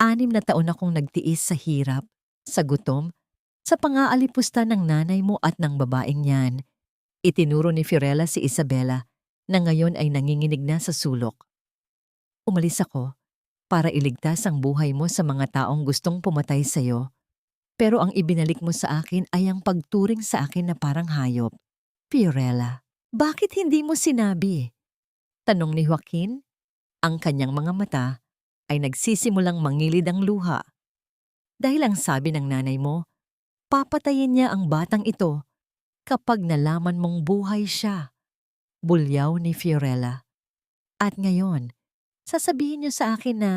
6 na taon akong nagtiis sa hirap, sa gutom, sa pangaalipusta ng nanay mo at ng babaeng yan. Itinuro ni Fiorella si Isabela na ngayon ay nanginginig na sa sulok. "Umalis ako para iligtas ang buhay mo sa mga taong gustong pumatay sa'yo. Pero ang ibinalik mo sa akin ay ang pagturing sa akin na parang hayop." "Fiorella, bakit hindi mo sinabi?" Tanong ni Joaquin. Ang kanyang mga mata ay nagsisimulang mangilid ang luha. "Dahil ang sabi ng nanay mo, papatayin niya ang batang ito kapag nalaman mong buhay siya." Bulyaw ni Fiorella. "At ngayon, sasabihin niyo sa akin na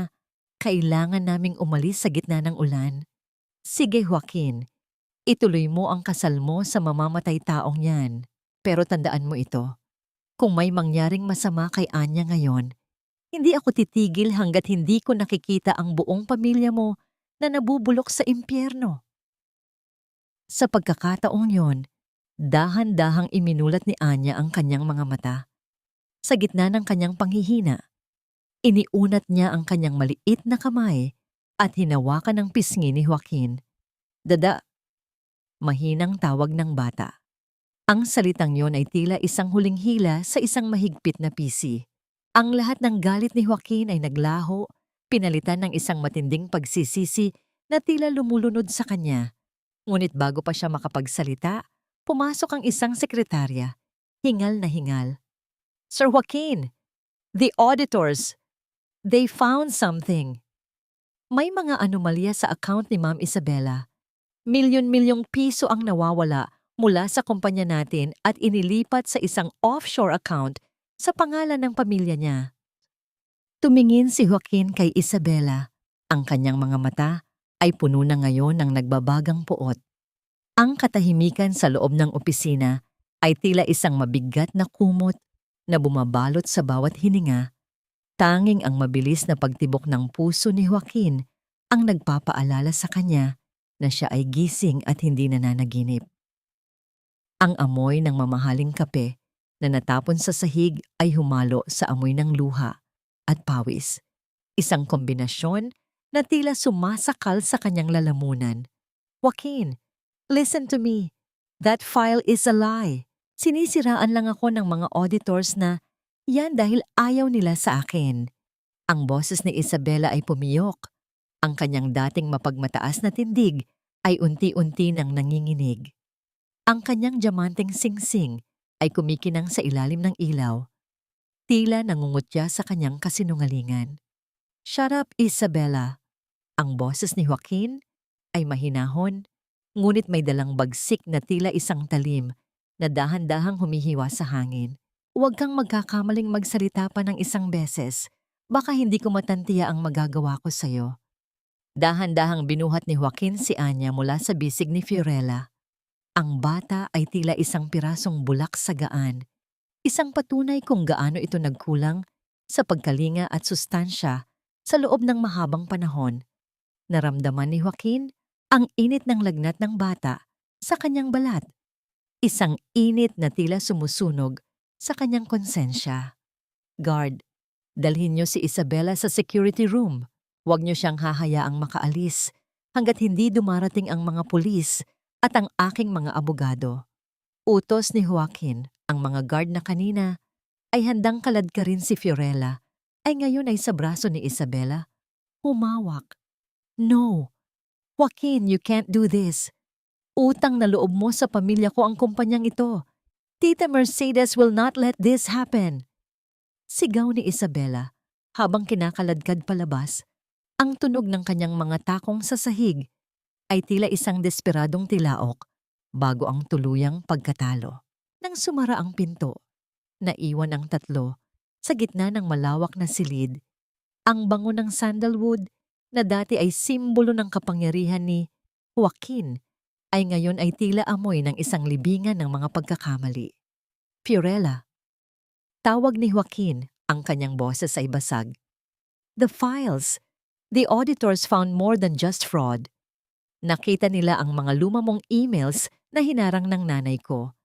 kailangan naming umalis sa gitna ng ulan? Sige, Joaquin, ituloy mo ang kasal mo sa mamamatay taong yan. Pero tandaan mo ito, kung may mangyaring masama kay Anya ngayon, hindi ako titigil hanggat hindi ko nakikita ang buong pamilya mo na nabubulok sa impyerno." Sa pagkakataong yon, dahan-dahang iminulat ni Anya ang kanyang mga mata. Sa gitna ng kanyang panghihina, iniunat niya ang kanyang maliit na kamay at hinawakan ang pisngi ni Joaquin. "Dada." Mahinang tawag ng bata. Ang salitang yon ay tila isang huling hila sa isang mahigpit na pisi. Ang lahat ng galit ni Joaquin ay naglaho, pinalitan ng isang matinding pagsisisi na tila lumulunod sa kanya. Ngunit bago pa siya makapagsalita, pumasok ang isang sekretarya, hingal na hingal. "Sir Joaquin, the auditors, they found something." May mga anomalya sa account ni Ma'am Isabela. Milyon-milyong piso ang nawawala mula sa kumpanya natin at inilipat sa isang offshore account sa pangalan ng pamilya niya. Tumingin si Joaquin kay Isabela. Ang kanyang mga mata ay puno na ngayon ng nagbabagang puot. Ang katahimikan sa loob ng opisina ay tila isang mabigat na kumot na bumabalot sa bawat hininga. Tanging ang mabilis na pagtibok ng puso ni Joaquin ang nagpapaalala sa kanya na siya ay gising at hindi nananaginip. Ang amoy ng mamahaling kape na natapon sa sahig ay humalo sa amoy ng luha at pawis. Isang kombinasyon na tila sumasakal sa kanyang lalamunan. "Joaquin, listen to me. That file is a lie. Sinisiraan lang ako ng mga auditors na yan dahil ayaw nila sa akin." Ang boses ni Isabela ay pumiyok. Ang kanyang dating mapagmataas na tindig ay unti-unti nang nanginginig. Ang kanyang diamanteng singsing ay kumikinang sa ilalim ng ilaw. Tila nangungutya sa kanyang kasinungalingan. "Shut up, Isabella." Ang boses ni Joaquin ay mahinahon, ngunit may dalang bagsik na tila isang talim na dahan-dahang humihiwa sa hangin. "Huwag kang magkakamaling magsalita pa ng isang beses. Baka hindi ko matantiya ang magagawa ko sa'yo." Dahan-dahang binuhat ni Joaquin si Anya mula sa bisig ni Fiorella. Ang bata ay tila isang pirasong bulak sa gaan, isang patunay kung gaano ito nagkulang sa pagkalinga at sustansya sa loob ng mahabang panahon. Naramdaman ni Joaquin ang init ng lagnat ng bata sa kanyang balat, isang init na tila sumusunog sa kanyang konsensya. "Guard, dalhin niyo si Isabella sa security room. Huwag niyo siyang hahayaang makaalis hanggat hindi dumarating ang mga pulis at ang aking mga abogado." Utos ni Joaquin. Ang mga guard na kanina ay handang kaladkarin si Fiorella ay ngayon ay sa braso ni Isabella. Humawak. "No, Joaquin, you can't do this. Utang na loob mo sa pamilya ko ang kumpanyang ito. Tita Mercedes will not let this happen." Sigaw ni Isabella habang kinakaladkad palabas. Ang tunog ng kanyang mga takong sa sahig ay tila isang desperadong tilaok bago ang tuluyang pagkatalo. Nang sumara ang pinto, naiwan ang tatlo sa gitna ng malawak na silid. Ang bango ng sandalwood na dati ay simbolo ng kapangyarihan ni Joaquin ay ngayon ay tila amoy ng isang libingan ng mga pagkakamali. "Fiorella." Tawag ni Joaquin, ang kanyang boses ay basag. "The files. The auditors found more than just fraud." Nakita nila ang mga lumamong emails na hinarang ng nanay ko.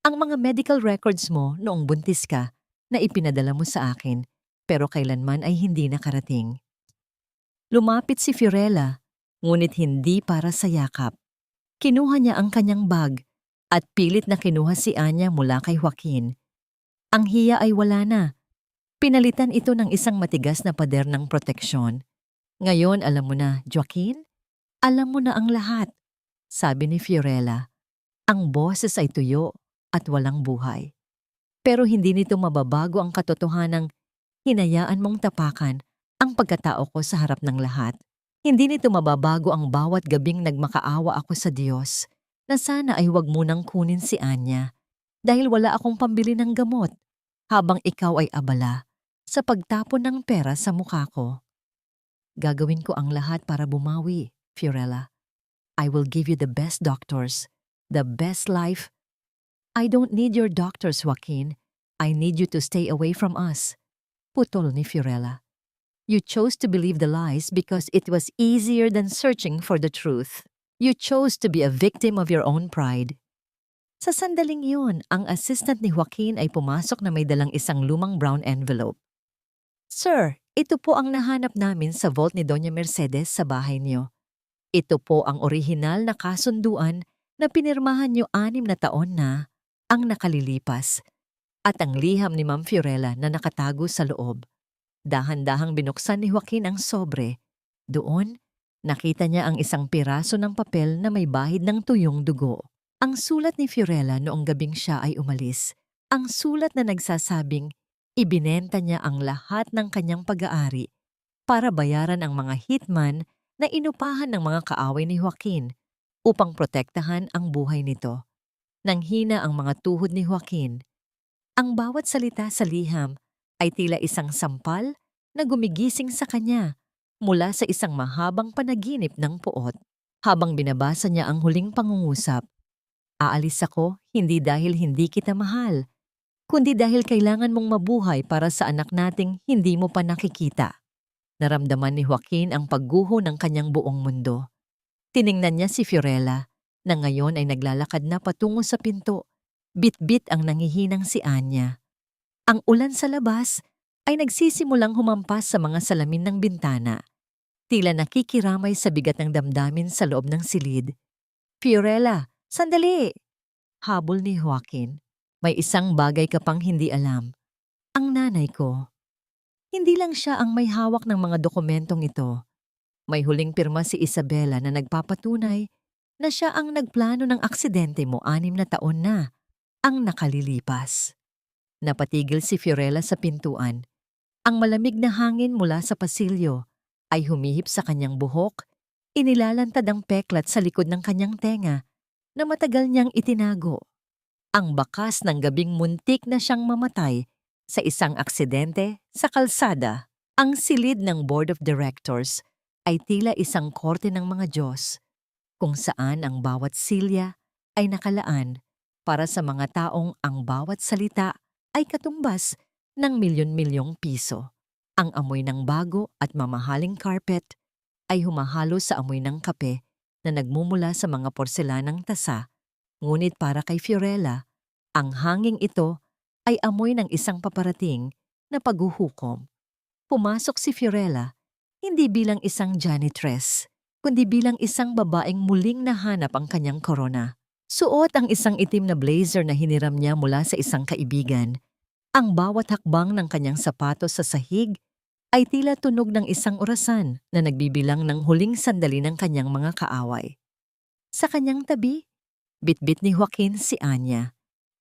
Ang mga medical records mo noong buntis ka na ipinadala mo sa akin pero kailanman ay hindi nakarating. Lumapit si Fiorella, ngunit hindi para sa yakap. Kinuha niya ang kanyang bag at pilit na kinuha si Anya mula kay Joaquin. Ang hiya ay wala na. Pinalitan ito ng isang matigas na pader ng proteksyon. "Ngayon alam mo na, Joaquin? Alam mo na ang lahat," sabi ni Fiorella. Ang boses ay tuyo at walang buhay. Pero hindi nito mababago ang katotohanang hinayaan mong tapakan ang pagkatao ko sa harap ng lahat. Hindi nito mababago ang bawat gabing nagmakaawa ako sa Diyos na sana ay huwag munang kunin si Anya dahil wala akong pambili ng gamot habang ikaw ay abala sa pagtapon ng pera sa mukha ko. Gagawin ko ang lahat para bumawi, Fiorella. I will give you the best doctors, the best life. I don't need your doctors, Joaquin. I need you to stay away from us. Putol ni Fiorella. You chose to believe the lies because it was easier than searching for the truth. You chose to be a victim of your own pride. Sa sandaling yun, ang assistant ni Joaquin ay pumasok na may dalang isang lumang brown envelope. "Sir, ito po ang nahanap namin sa vault ni Doña Mercedes sa bahay niyo. Ito po ang orihinal na kasunduan na pinirmahan niyo 6 na taon na ang nakalilipas at ang liham ni Ma'am Fiorella na nakatago sa loob." Dahan-dahang binuksan ni Joaquin ang sobre. Doon, nakita niya ang isang piraso ng papel na may bahid ng tuyong dugo. Ang sulat ni Fiorella noong gabing siya ay umalis. Ang sulat na nagsasabing ibinenta niya ang lahat ng kanyang pag-aari para bayaran ang mga hitman na inupahan ng mga kaaway ni Joaquin upang protektahan ang buhay nito. Nanghina ang mga tuhod ni Joaquin. Ang bawat salita sa liham ay tila isang sampal na gumigising sa kanya mula sa isang mahabang panaginip ng puot. Habang binabasa niya ang huling pangungusap, "Aalis ako hindi dahil hindi kita mahal, kundi dahil kailangan mong mabuhay para sa anak nating hindi mo pa nakikita." Naramdaman ni Joaquin ang pagguho ng kanyang buong mundo. Tiningnan niya si Fiorella na ngayon ay naglalakad na patungo sa pinto. Bit-bit ang nangihinang si Anya. Ang ulan sa labas ay nagsisimulang humampas sa mga salamin ng bintana. Tila nakikiramay sa bigat ng damdamin sa loob ng silid. "Fiorella, sandali!" Habol ni Joaquin. "May isang bagay ka pang hindi alam. Ang nanay ko. Hindi lang siya ang may hawak ng mga dokumentong ito. May huling pirma si Isabella na nagpapatunay na siya ang nagplano ng aksidente mo 6 na taon na ang nakalilipas." Napatigil si Fiorella sa pintuan. Ang malamig na hangin mula sa pasilyo ay humihip sa kanyang buhok, inilalantad ang peklat sa likod ng kanyang tenga na matagal niyang itinago. Ang bakas ng gabing muntik na siyang mamatay sa isang aksidente sa kalsada. Ang silid ng Board of Directors ay tila isang korte ng mga Diyos, kung saan ang bawat silya ay nakalaan para sa mga taong ang bawat salita ay katumbas ng milyon-milyong piso. Ang amoy ng bago at mamahaling carpet ay humahalo sa amoy ng kape na nagmumula sa mga porselanang tasa. Ngunit para kay Fiorella, ang hanging ito ay amoy ng isang paparating na paghuhukom. Pumasok si Fiorella hindi bilang isang janitress, kundi bilang isang babaeng muling nahanap ang kanyang korona. Suot ang isang itim na blazer na hiniram niya mula sa isang kaibigan. Ang bawat hakbang ng kanyang sapatos sa sahig ay tila tunog ng isang orasan na nagbibilang ng huling sandali ng kanyang mga kaaway. Sa kanyang tabi, bitbit ni Joaquin si Anya,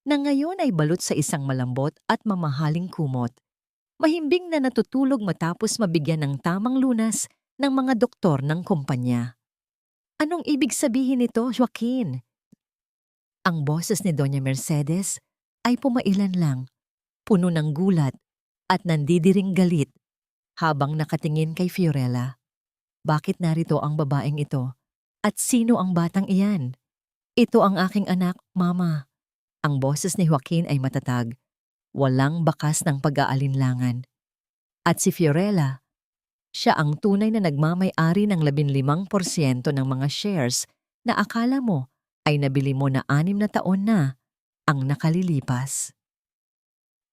na ngayon ay balot sa isang malambot at mamahaling kumot. Mahimbing na natutulog matapos mabigyan ng tamang lunas ng mga doktor ng kumpanya. Anong ibig sabihin nito, Joaquin? Ang boses ni Doña Mercedes ay pumailan lang, puno ng gulat at nandidiring galit habang nakatingin kay Fiorella. Bakit narito ang babaeng ito? At sino ang batang iyan? Ito ang aking anak, Mama. Ang boses ni Joaquin ay matatag, walang bakas ng pag-aalinlangan. At si Fiorella, siya ang tunay na nagmamay-ari ng 15% ng mga shares na akala mo ay nabili mo na 6 na taon na ang nakalilipas.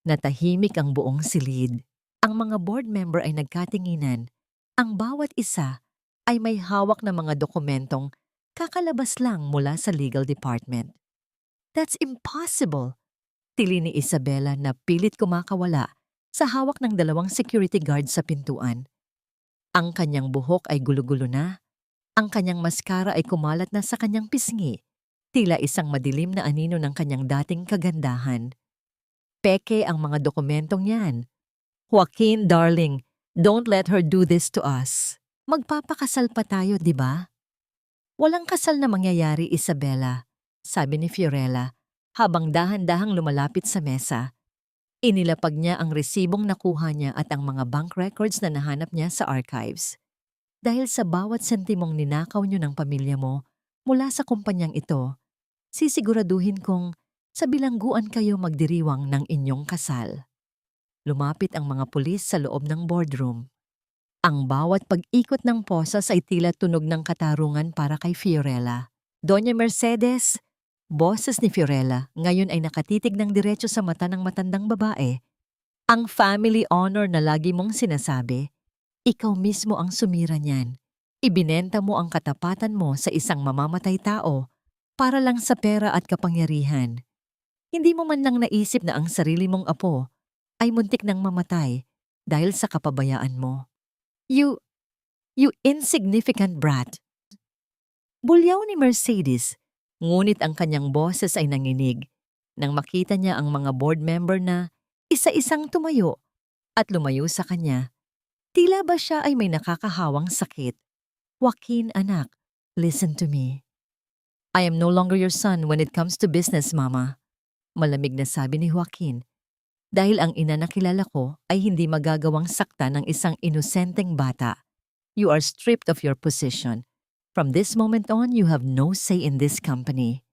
Natahimik ang buong silid. Ang mga board member ay nagkatinginan. Ang bawat isa ay may hawak na mga dokumentong kakalabas lang mula sa legal department. That's impossible! Tili ni Isabela na pilit kumakawala sa hawak ng 2 security guard sa pintuan. Ang kanyang buhok ay gulo-gulo na. Ang kanyang maskara ay kumalat na sa kanyang pisngi. Tila isang madilim na anino ng kanyang dating kagandahan. Peke ang mga dokumentong yan. Joaquin, darling, don't let her do this to us. Magpapakasal pa tayo, di ba? Walang kasal na mangyayari, Isabela, sabi ni Fiorella habang dahan-dahang lumalapit sa mesa. Inilapag niya ang resibong nakuha niya at ang mga bank records na nahanap niya sa archives. Dahil sa bawat sentimong ninakaw niyo ng pamilya mo mula sa kumpanyang ito, sisiguraduhin kong sa bilangguan kayo magdiriwang ng inyong kasal. Lumapit ang mga pulis sa loob ng boardroom. Ang bawat pag-ikot ng posas ay tila tunog ng katarungan para kay Fiorella. Doña Mercedes, boses ni Fiorella, ngayon ay nakatitig ng diretso sa mata ng matandang babae. Ang family honor na lagi mong sinasabi, ikaw mismo ang sumira niyan. Ibinenta mo ang katapatan mo sa isang mamamatay tao para lang sa pera at kapangyarihan. Hindi mo man lang naisip na ang sarili mong apo ay muntik nang mamatay dahil sa kapabayaan mo. You insignificant brat. Bulyaw ni Mercedes, ngunit ang kanyang boses ay nanginig nang makita niya ang mga board member na isa-isang tumayo at lumayo sa kanya. Tila ba siya ay may nakakahawang sakit? Joaquin, anak, listen to me. I am no longer your son when it comes to business, Mama. Malamig na sabi ni Joaquin. Dahil ang ina na kilala ko ay hindi magagawang sakta ng isang inosenteng bata. You are stripped of your position. From this moment on, you have no say in this company.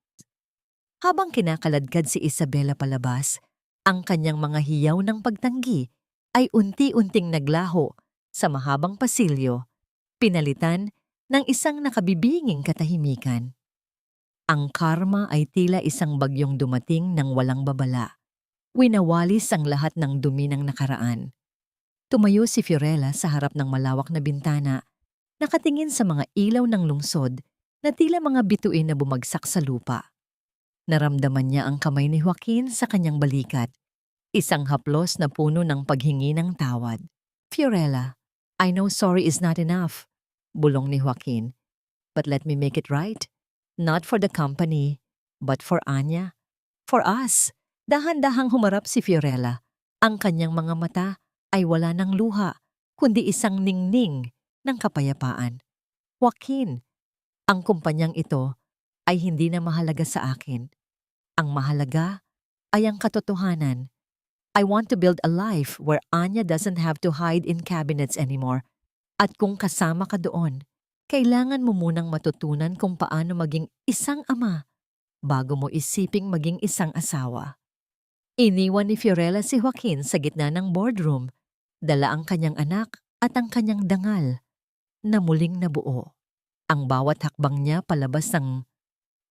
Habang kinakaladkad si Isabela palabas, ang kanyang mga hiyaw ng pagtanggi ay unti-unting naglaho sa mahabang pasilyo, pinalitan ng isang nakabibinging katahimikan. Ang karma ay tila isang bagyong dumating ng walang babala. Winawalis ang lahat ng dumi ng nakaraan. Tumayo si Fiorella sa harap ng malawak na bintana, nakatingin sa mga ilaw ng lungsod na tila mga bituin na bumagsak sa lupa. Naramdaman niya ang kamay ni Joaquin sa kanyang balikat, isang haplos na puno ng paghingi ng tawad. Fiorella, I know sorry is not enough, bulong ni Joaquin. But let me make it right. Not for the company, but for Anya. For us. Dahan-dahang humarap si Fiorella. Ang kanyang mga mata ay wala ng luha, kundi isang ningning ng kapayapaan. Joaquin, ang kumpanyang ito ay hindi na mahalaga sa akin. Ang mahalaga ay ang katotohanan. I want to build a life where Anya doesn't have to hide in cabinets anymore. At kung kasama ka doon, kailangan mo munang matutunan kung paano maging isang ama bago mo isiping maging isang asawa. Iniwan ni Fiorella si Joaquin sa gitna ng boardroom, dala ang kanyang anak at ang kanyang dangal na muling nabuo. Ang bawat hakbang niya palabas ng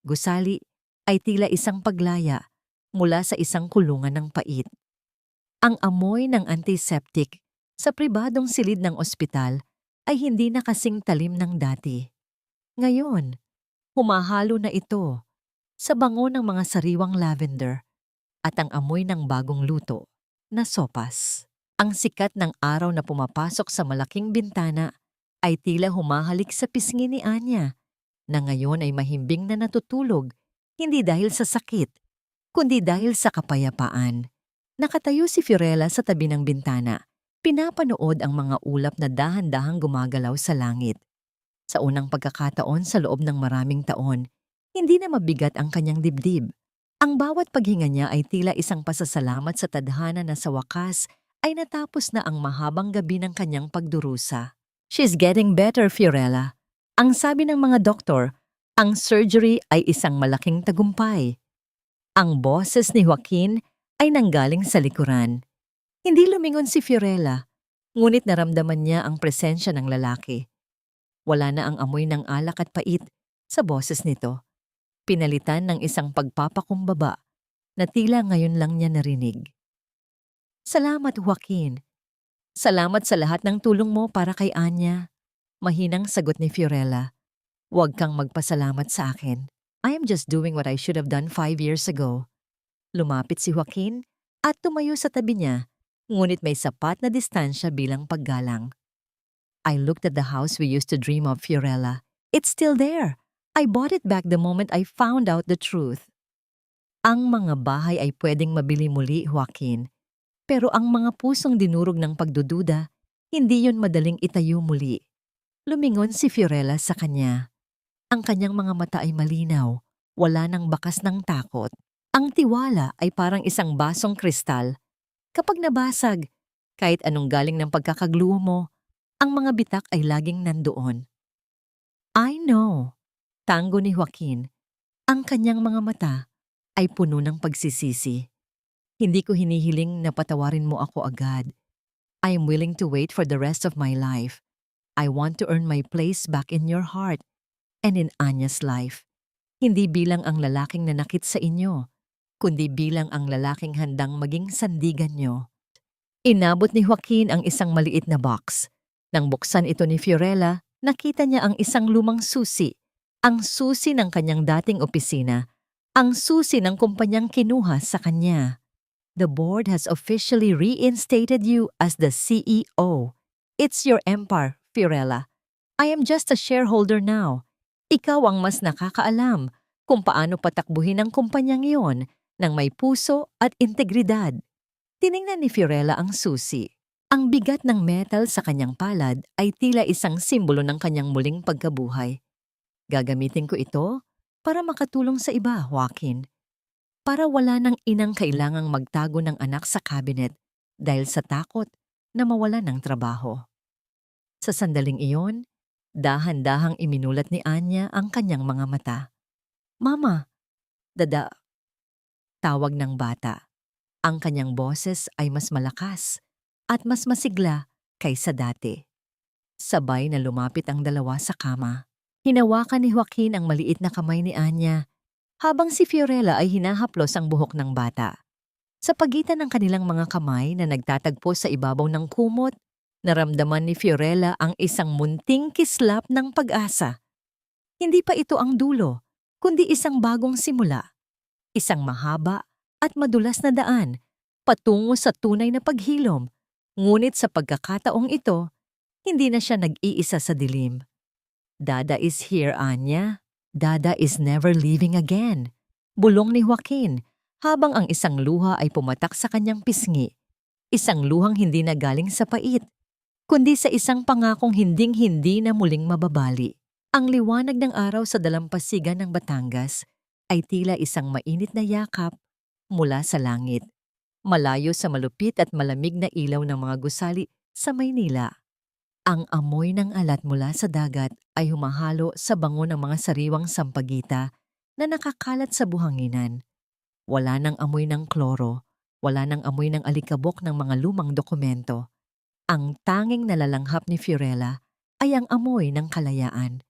gusali ay tila isang paglaya mula sa isang kulungan ng pait. Ang amoy ng antiseptic sa pribadong silid ng ospital ay hindi na kasing talim ng dati. Ngayon, humahalo na ito sa bango ng mga sariwang lavender at ang amoy ng bagong luto na sopas. Ang sikat ng araw na pumapasok sa malaking bintana ay tila humahalik sa pisngi ni Anya na ngayon ay mahimbing na natutulog, hindi dahil sa sakit, kundi dahil sa kapayapaan. Nakatayo si Fiorella sa tabi ng bintana, pinapanood ang mga ulap na dahan-dahang gumagalaw sa langit. Sa unang pagkakataon sa loob ng maraming taon, hindi na mabigat ang kanyang dibdib. Ang bawat paghinga niya ay tila isang pasasalamat sa tadhana na sa wakas ay natapos na ang mahabang gabi ng kanyang pagdurusa. She's getting better, Fiorella. Ang sabi ng mga doktor, ang surgery ay isang malaking tagumpay. Ang boses ni Joaquin ay nanggaling sa likuran. Hindi lumingon si Fiorella, ngunit naramdaman niya ang presensya ng lalaki. Wala na ang amoy ng alak at pait sa boses nito. Pinalitan ng isang pagpapakumbaba na tila ngayon lang niya narinig. Salamat, Joaquin. Salamat sa lahat ng tulong mo para kay Anya. Mahinang sagot ni Fiorella. Huwag kang magpasalamat sa akin. I am just doing what I should have done 5 years ago. Lumapit si Joaquin at tumayo sa tabi niya, ngunit may sapat na distansya bilang paggalang. I looked at the house we used to dream of, Fiorella. It's still there. I bought it back the moment I found out the truth. Ang mga bahay ay pwedeng mabili muli, Joaquin. Pero ang mga pusong dinurog ng pagdududa, hindi yon madaling itayo muli. Lumingon si Fiorella sa kanya. Ang kanyang mga mata ay malinaw, wala nang bakas ng takot. Ang tiwala ay parang isang basong kristal. Kapag nabasag, kahit anong galing ng pagkakagluho mo, ang mga bitak ay laging nandoon. I know, tango ni Joaquin. Ang kanyang mga mata ay puno ng pagsisisi. Hindi ko hinihiling na patawarin mo ako agad. I am willing to wait for the rest of my life. I want to earn my place back in your heart and in Anya's life. Hindi bilang ang lalaking nanakit sa inyo, kundi bilang ang lalaking handang maging sandigan nyo. Inabot ni Joaquin ang isang maliit na box. Nang buksan ito ni Fiorella, nakita niya ang isang lumang susi. Ang susi ng kanyang dating opisina. Ang susi ng kumpanyang kinuha sa kanya. The board has officially reinstated you as the CEO. It's your empire, Fiorella. I am just a shareholder now. Ikaw ang mas nakakaalam kung paano patakbuhin ang kumpanyang iyon ng may puso at integridad. Tiningnan ni Fiorella ang susi. Ang bigat ng metal sa kanyang palad ay tila isang simbolo ng kanyang muling pagkabuhay. Gagamitin ko ito para makatulong sa iba, Joaquin. Para wala ng inang kailangang magtago ng anak sa cabinet dahil sa takot na mawala ng trabaho. Sa sandaling iyon, dahan-dahang iminulat ni Anya ang kanyang mga mata. Mama, dada. Tawag ng bata. Ang kanyang boses ay mas malakas at mas masigla kaysa dati. Sabay na lumapit ang dalawa sa kama. Hinawakan ni Joaquin ang maliit na kamay ni Anya, habang si Fiorella ay hinahaplos ang buhok ng bata. Sa pagitan ng kanilang mga kamay na nagtatagpo sa ibabaw ng kumot, naramdaman ni Fiorella ang isang munting kislap ng pag-asa. Hindi pa ito ang dulo, kundi isang bagong simula. Isang mahaba at madulas na daan, patungo sa tunay na paghilom. Ngunit sa pagkakataong ito, hindi na siya nag-iisa sa dilim. Dada is here, Anya. Dada is never leaving again. Bulong ni Joaquin habang ang isang luha ay pumatak sa kanyang pisngi, isang luhang hindi na galing sa pait, kundi sa isang pangakong hinding-hindi na muling mababali. Ang liwanag ng araw sa dalampasigan ng Batangas ay tila isang mainit na yakap mula sa langit, malayo sa malupit at malamig na ilaw ng mga gusali sa Maynila. Ang amoy ng alat mula sa dagat ay humahalo sa bango ng mga sariwang sampagita na nakakalat sa buhanginan. Wala nang amoy ng kloro, wala nang amoy ng alikabok ng mga lumang dokumento. Ang tanging nalalanghap ni Fiorella ay ang amoy ng kalayaan.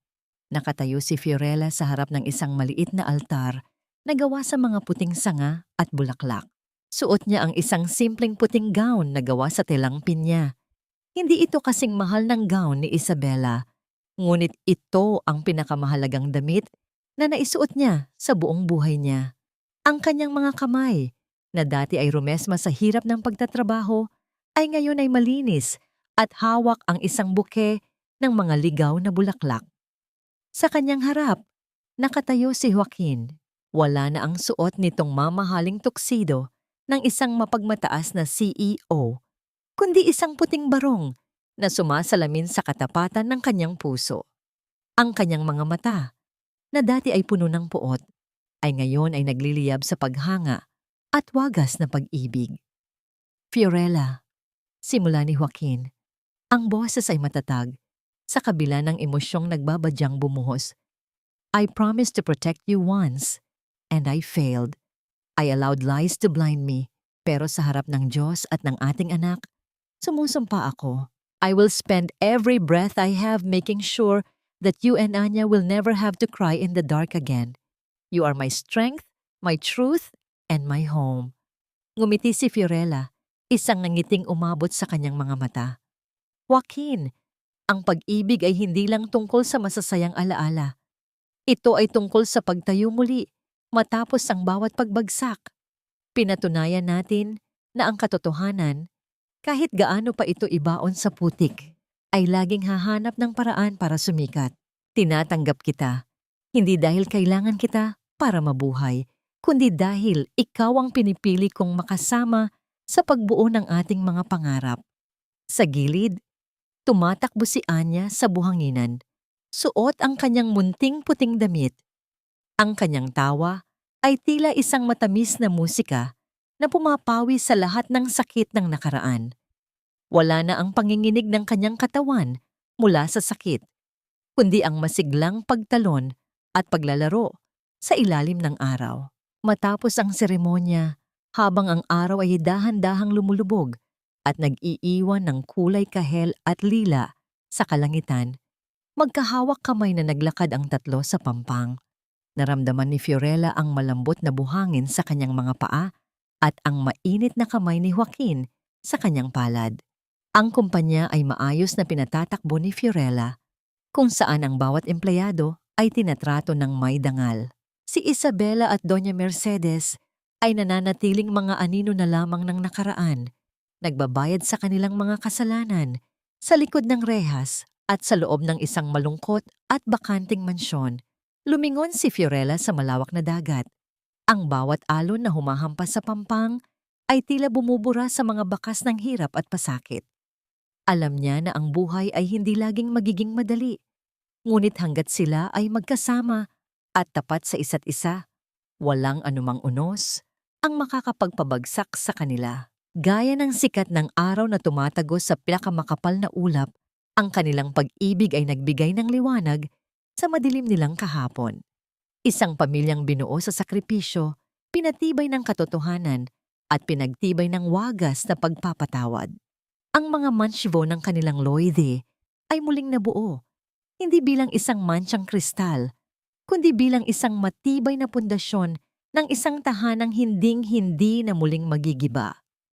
Nakatayo si Fiorella sa harap ng isang maliit na altar na gawa sa mga puting sanga at bulaklak. Suot niya ang isang simpleng puting gown na gawa sa telang pinya. Hindi ito kasing mahal ng gown ni Isabela, ngunit ito ang pinakamahalagang damit na naisuot niya sa buong buhay niya. Ang kanyang mga kamay, na dati ay rumesma sa hirap ng pagtatrabaho, ay ngayon ay malinis at hawak ang isang buke ng mga ligaw na bulaklak. Sa kanyang harap, nakatayo si Joaquin. Wala na ang suot nitong mamahaling tuksido ng isang mapagmataas na CEO, kundi isang puting barong na sumasalamin sa katapatan ng kanyang puso. Ang kanyang mga mata, na dati ay puno ng puot, ay ngayon ay nagliliyab sa paghanga at wagas na pag-ibig. Fiorella, simula ni Joaquin, ang boses ay matatag sa kabila ng emosyong nagbabadyang bumuhos. I promised to protect you once, and I failed. I allowed lies to blind me, pero sa harap ng Diyos at ng ating anak, sumusumpa ako. I will spend every breath I have making sure that you and Anya will never have to cry in the dark again. You are my strength, my truth, and my home. Ngumiti si Fiorella, isang nangiting umabot sa kanyang mga mata. Joaquin, ang pag-ibig ay hindi lang tungkol sa masasayang alaala. Ito ay tungkol sa pagtayo muli matapos ang bawat pagbagsak. Pinatunayan natin na ang katotohanan, kahit gaano pa ito ibaon sa putik, ay laging hahanap ng paraan para sumikat. Tinatanggap kita, hindi dahil kailangan kita para mabuhay, kundi dahil ikaw ang pinipili kong makasama sa pagbuo ng ating mga pangarap. Sa gilid, tumatakbo si Anya sa buhanginan. Suot ang kanyang munting puting damit. Ang kanyang tawa ay tila isang matamis na musika na pumapawi sa lahat ng sakit ng nakaraan. Wala na ang panginginig ng kanyang katawan mula sa sakit, kundi ang masiglang pagtalon at paglalaro sa ilalim ng araw. Matapos ang seremonya, habang ang araw ay dahan-dahang lumulubog at nag-iiwan ng kulay kahel at lila sa kalangitan, magkahawak kamay na naglakad ang tatlo sa pampang. Naramdaman ni Fiorella ang malambot na buhangin sa kanyang mga paa at ang mainit na kamay ni Joaquin sa kanyang palad. Ang kumpanya ay maayos na pinatatakbo ni Fiorella, kung saan ang bawat empleyado ay tinatrato ng may dangal. Si Isabela at Doña Mercedes ay nananatiling mga anino na lamang ng nakaraan, nagbabayad sa kanilang mga kasalanan, sa likod ng rehas at sa loob ng isang malungkot at bakanting mansyon. Lumingon si Fiorella sa malawak na dagat. Ang bawat alon na humahampas sa pampang ay tila bumubura sa mga bakas ng hirap at pasakit. Alam niya na ang buhay ay hindi laging magiging madali, ngunit hanggat sila ay magkasama at tapat sa isa't isa, walang anumang unos ang makakapagpabagsak sa kanila. Gaya ng sikat ng araw na tumatagos sa pinakamakapal na ulap, ang kanilang pag-ibig ay nagbigay ng liwanag sa madilim nilang kahapon. Isang pamilyang binuo sa sakripisyo, pinatibay ng katotohanan at pinagtibay ng wagas na pagpapatawad. Ang mga mansyvo ng kanilang loide ay muling nabuo, hindi bilang isang mansyang kristal, kundi bilang isang matibay na pundasyon ng isang tahanang hinding-hindi na muling magigiba.